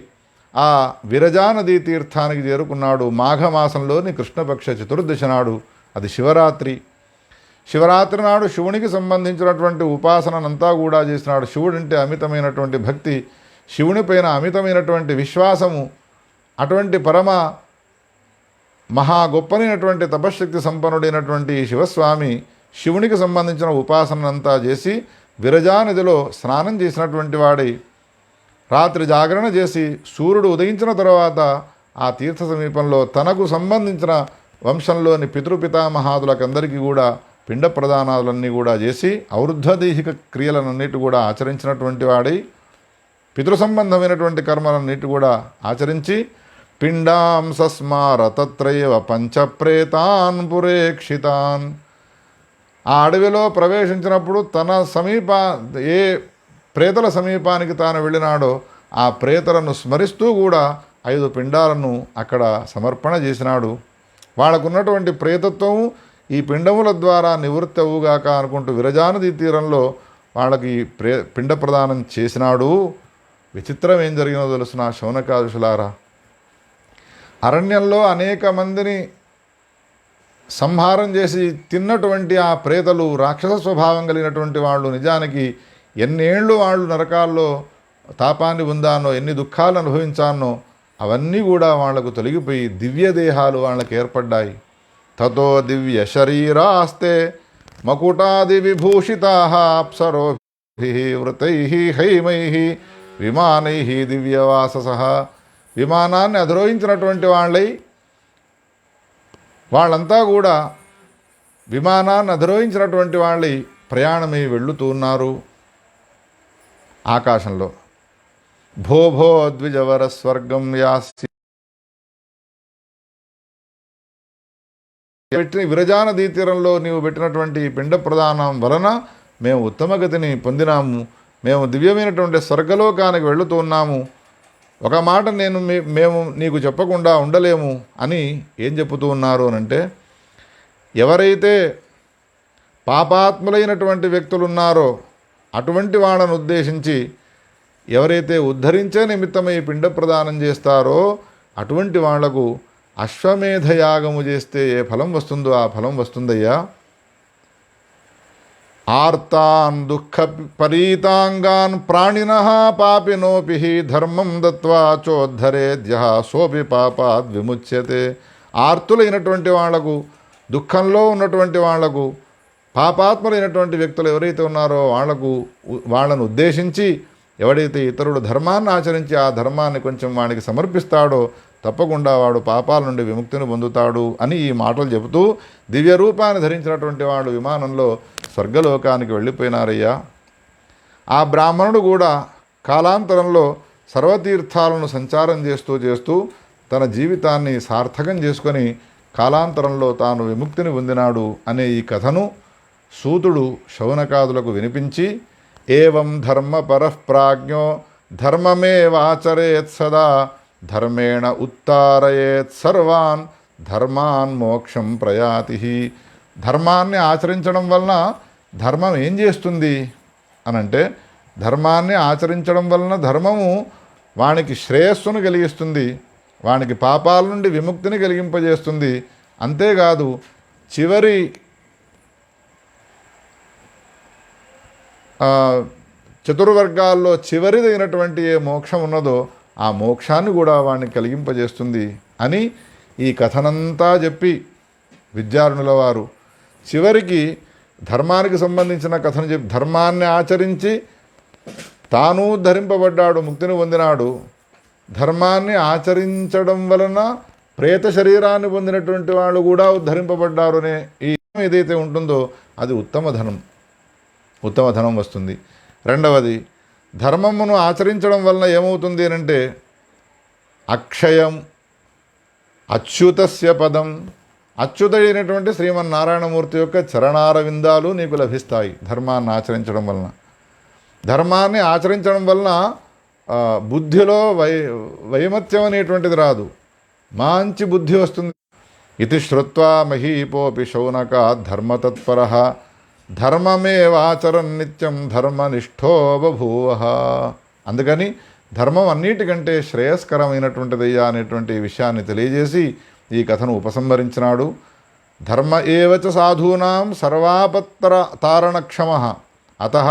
ఆ విరజా నదీ తీర్థానికి చేరుకున్నాడు. మాఘమాసంలోని కృష్ణపక్ష చతుర్దశి నాడు, అది శివరాత్రి. శివరాత్రి నాడు శివునికి సంబంధించినటువంటి ఉపాసనంతా కూడా చేసినాడు. శివుడంటే అమితమైనటువంటి భక్తి, శివునిపైన అమితమైనటువంటి విశ్వాసము. అటువంటి పరమ మహా గొప్పనైనటువంటి తపశ్శక్తి సంపన్నుడైనటువంటి శివస్వామి శివునికి సంబంధించిన ఉపాసనంతా చేసి విరజా నదిలో స్నానం చేసినటువంటి వాడై రాత్రి జాగరణ చేసి సూర్యుడు ఉదయించిన తర్వాత ఆ తీర్థ సమీపంలో తనకు సంబంధించిన వంశంలోని పితృపితామహాదులకందరికీ కూడా పిండ ప్రదానాలన్నీ కూడా చేసి ఔర్ధ్వదైహిక క్రియలన్నిటి కూడా ఆచరించినటువంటి వాడై పితృ సంబంధమైనటువంటి కర్మలన్నిటి కూడా ఆచరించి పిండాం సస్మార తత్రైవ పంచప్రేతాన్ పురేక్షితాన్. ఆ అడవిలో ప్రవేశించినప్పుడు తన ఏ ప్రేతల సమీపానికి తాను వెళ్ళినాడో ఆ ప్రేతలను స్మరిస్తూ కూడా 5 పిండాలను అక్కడ సమర్పణ చేసినాడు. వాళ్ళకున్నటువంటి ప్రేతత్వము ఈ పిండముల ద్వారా నివృత్తి అవుగాక అనుకుంటూ విరజానదీ తీరంలో వాళ్ళకి పిండ ప్రదానం చేసినాడు. విచిత్రం ఏం జరిగినో తెలుసిన శౌనకాదుషులారా, అరణ్యంలో అనేక మందిని సంహారం చేసి తిన్నటువంటి ఆ ప్రేతలు రాక్షస స్వభావం కలిగినటువంటి వాళ్ళు నిజానికి ఎన్నేళ్ళు వాళ్ళు నరకాల్లో తాపాన్ని పొందానో, ఎన్ని దుఃఖాలు అనుభవించానో అవన్నీ కూడా వాళ్లకు తొలగిపోయి దివ్య దేహాలు వాళ్ళకి ఏర్పడ్డాయి. తతో దివ్య శరీరాస్తే మకుటాది విభూషితా అప్సరోభిః వృతైః హైమైః విమానైః దివ్యవాససః. విమానాన్ని అధిరోహించినటువంటి వాళ్ళై వాళ్ళంతా కూడా విమానాన్ని అధిరోహించినటువంటి వాళ్ళై ప్రయాణమై వెళ్ళుతున్నారు ఆకాశంలో. భో భో ద్విజవర స్వర్గం యాసి. పెట్టిన విరజానదీ తీరంలో నీవు పెట్టినటువంటి పిండ ప్రదానం వలన మేము ఉత్తమగతిని పొందినాము, మేము దివ్యమైనటువంటి స్వర్గలోకానికి వెళుతున్నాము. ఒక మాట మేము నీకు చెప్పకుండా ఉండలేము అని ఏం చెబుతూ ఉన్నారు అనంటే, ఎవరైతే పాపాత్ములైనటువంటి వ్యక్తులు ఉన్నారో అటువంటి వాళ్ళను ఉద్దేశించి ఎవరైతే ఉద్ధరించే నిమిత్తమై పిండ ప్రదానం చేస్తారో అటువంటి వాళ్లకు అశ్వమేధయాగము చేస్తే ఏ ఫలం వస్తుందో ఆ ఫలం వస్తుందయ్యా. ఆర్తాన్ దుఃఖ పరీతాంగాన్ ప్రాణినః పాపినోపి ధర్మం దత్వా చోద్ధరేద్యః సోపి పాపాద్ విముచ్యతే. ఆర్తులైనటువంటి వాళ్లకు, దుఃఖంలో ఉన్నటువంటి వాళ్లకు, పాపాత్ములైనటువంటి వ్యక్తులు ఎవరైతే ఉన్నారో వాళ్ళను ఉద్దేశించి ఎవడైతే ఇతరుడు ధర్మాన్ని ఆచరించి ఆ ధర్మాన్ని కొంచెం వానికి సమర్పిస్తాడో తప్పకుండా వాడు పాపాల నుండి విముక్తిని పొందుతాడు అని ఈ మాటలు చెబుతూ దివ్య రూపాన్ని ధరించినటువంటి వాడు విమానంలో స్వర్గలోకానికి వెళ్ళిపోయినారయ్యా. ఆ బ్రాహ్మణుడు కూడా కాలాంతరంలో సర్వతీర్థాలను సంచారం చేస్తూ తన జీవితాన్ని సార్థకం చేసుకొని కాలాంతరంలో తాను విముక్తిని పొందినాడు అనే ఈ కథను సూతుడు శౌనకాదులకు వినిపించి, ఏవం ధర్మపరః ప్రాజ్ఞో ధర్మమేవాచరేత్ సదా ధర్మేణ ఉత్తారయేత్ సర్వాన్ ధర్మాన్ మోక్షం ప్రయాతి. ధర్మాన్ని ఆచరించడం వలన ధర్మం ఏం చేస్తుంది అనంటే, ధర్మాన్ని ఆచరించడం వలన ధర్మము వానికి శ్రేయస్సును కలిగిస్తుంది, వానికి పాపాల నుండి విముక్తిని కలిగింపజేస్తుంది. అంతేకాదు చివరి చతుర్వర్గాల్లో చివరిదైనటువంటి ఏ మోక్షం ఉన్నదో ఆ మోక్షాన్ని కూడా వాడిని కలిగింపజేస్తుంది అని ఈ కథనంతా చెప్పి విద్యారణుల వారు చివరికి ధర్మానికి సంబంధించిన కథను చెప్పి ధర్మాన్ని ఆచరించి తాను ధరింపబడ్డాడు, ముక్తిని పొందినాడు. ధర్మాన్ని ఆచరించడం వలన ప్రేత శరీరాన్ని పొందినటువంటి వాళ్ళు కూడా ఉద్ధరింపబడ్డారు అనే ఈ ఏదైతే ఉంటుందో అది ఉత్తమ ధనం వస్తుంది. రెండవది, ధర్మమును ఆచరించడం వలన ఏమవుతుంది అంటే అక్షయం అచ్యుతస్య పదం, అచ్యుతైనటువంటి శ్రీమన్నారాయణమూర్తి యొక్క చరణారవిందాలు నీకు లభిస్తాయి ధర్మాన్ని ఆచరించడం వలన. ధర్మాన్ని ఆచరించడం వలన బుద్ధిలో వైమత్యం అనేటువంటిది రాదు, మంచి బుద్ధి వస్తుంది. ఇది శ్రుత్వా మహీపోపి శౌనక ధర్మతత్పర ధర్మమేవాచరన్ నిత్యం ధర్మనిష్ఠో బభూవ. అందుకని ధర్మం అన్నిటికంటే శ్రేయస్కరమైనటువంటిదయ్యా అనేటువంటి విషయాన్ని తెలియజేసి ఈ కథను ఉపసంహరించినాడు. ధర్మ ఏవచ సాధూనాం సర్వాపత్తర తారణక్షమ అతః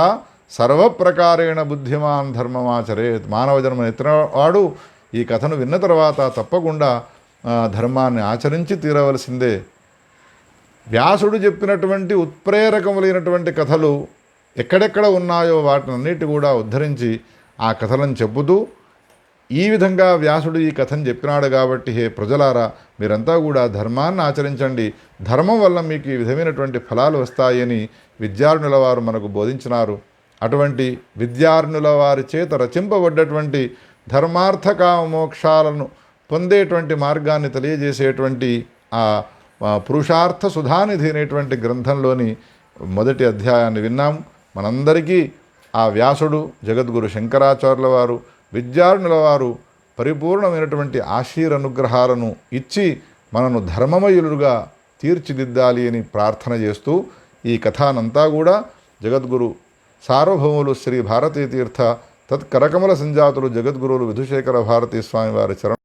సర్వప్రకారేణ బుద్ధిమాన్ ధర్మమాచరేత్. మానవ జన్మ ఎత్తినవాడు ఈ కథను విన్న తర్వాత తప్పకుండా ధర్మాన్ని ఆచరించి తీరవలసిందే. వ్యాసుడు చెప్పినటువంటి ఉత్ప్రేరకములైనటువంటి కథలు ఎక్కడెక్కడ ఉన్నాయో వాటినన్నిటి కూడా ఉద్ధరించి ఆ కథలను చెబుతూ ఈ విధంగా వ్యాసుడు ఈ కథను చెప్పినాడు కాబట్టి హే ప్రజలారా, మీరంతా కూడా ధర్మాన్ని ఆచరించండి, ధర్మం వల్ల మీకు ఈ విధమైనటువంటి ఫలాలు వస్తాయని విద్యార్థుల వారు మనకు బోధించినారు. అటువంటి విద్యార్థుల వారి చేత రచింపబడ్డటువంటి ధర్మార్థ కామ మోక్షాలను పొందేటువంటి మార్గాన్ని తెలియజేసేటువంటి ఆ పురుషార్థ సుధానిధి అనేటువంటి గ్రంథంలోని మొదటి అధ్యాయాన్ని విన్నాం. మనందరికీ ఆ వ్యాసుడు, జగద్గురు శంకరాచార్యుల వారు, విద్యార్థుల వారు పరిపూర్ణమైనటువంటి ఆశీరనుగ్రహాలను ఇచ్చి మనను ధర్మమయులుగా తీర్చిదిద్దాలి అని ప్రార్థన చేస్తూ ఈ కథానంతా కూడా జగద్గురు సార్వభౌములు శ్రీ భారతీ తీర్థ తత్కరకమల సంజాతులు జగద్గురువులు విధుశేఖర భారతీ స్వామి వారి చరణ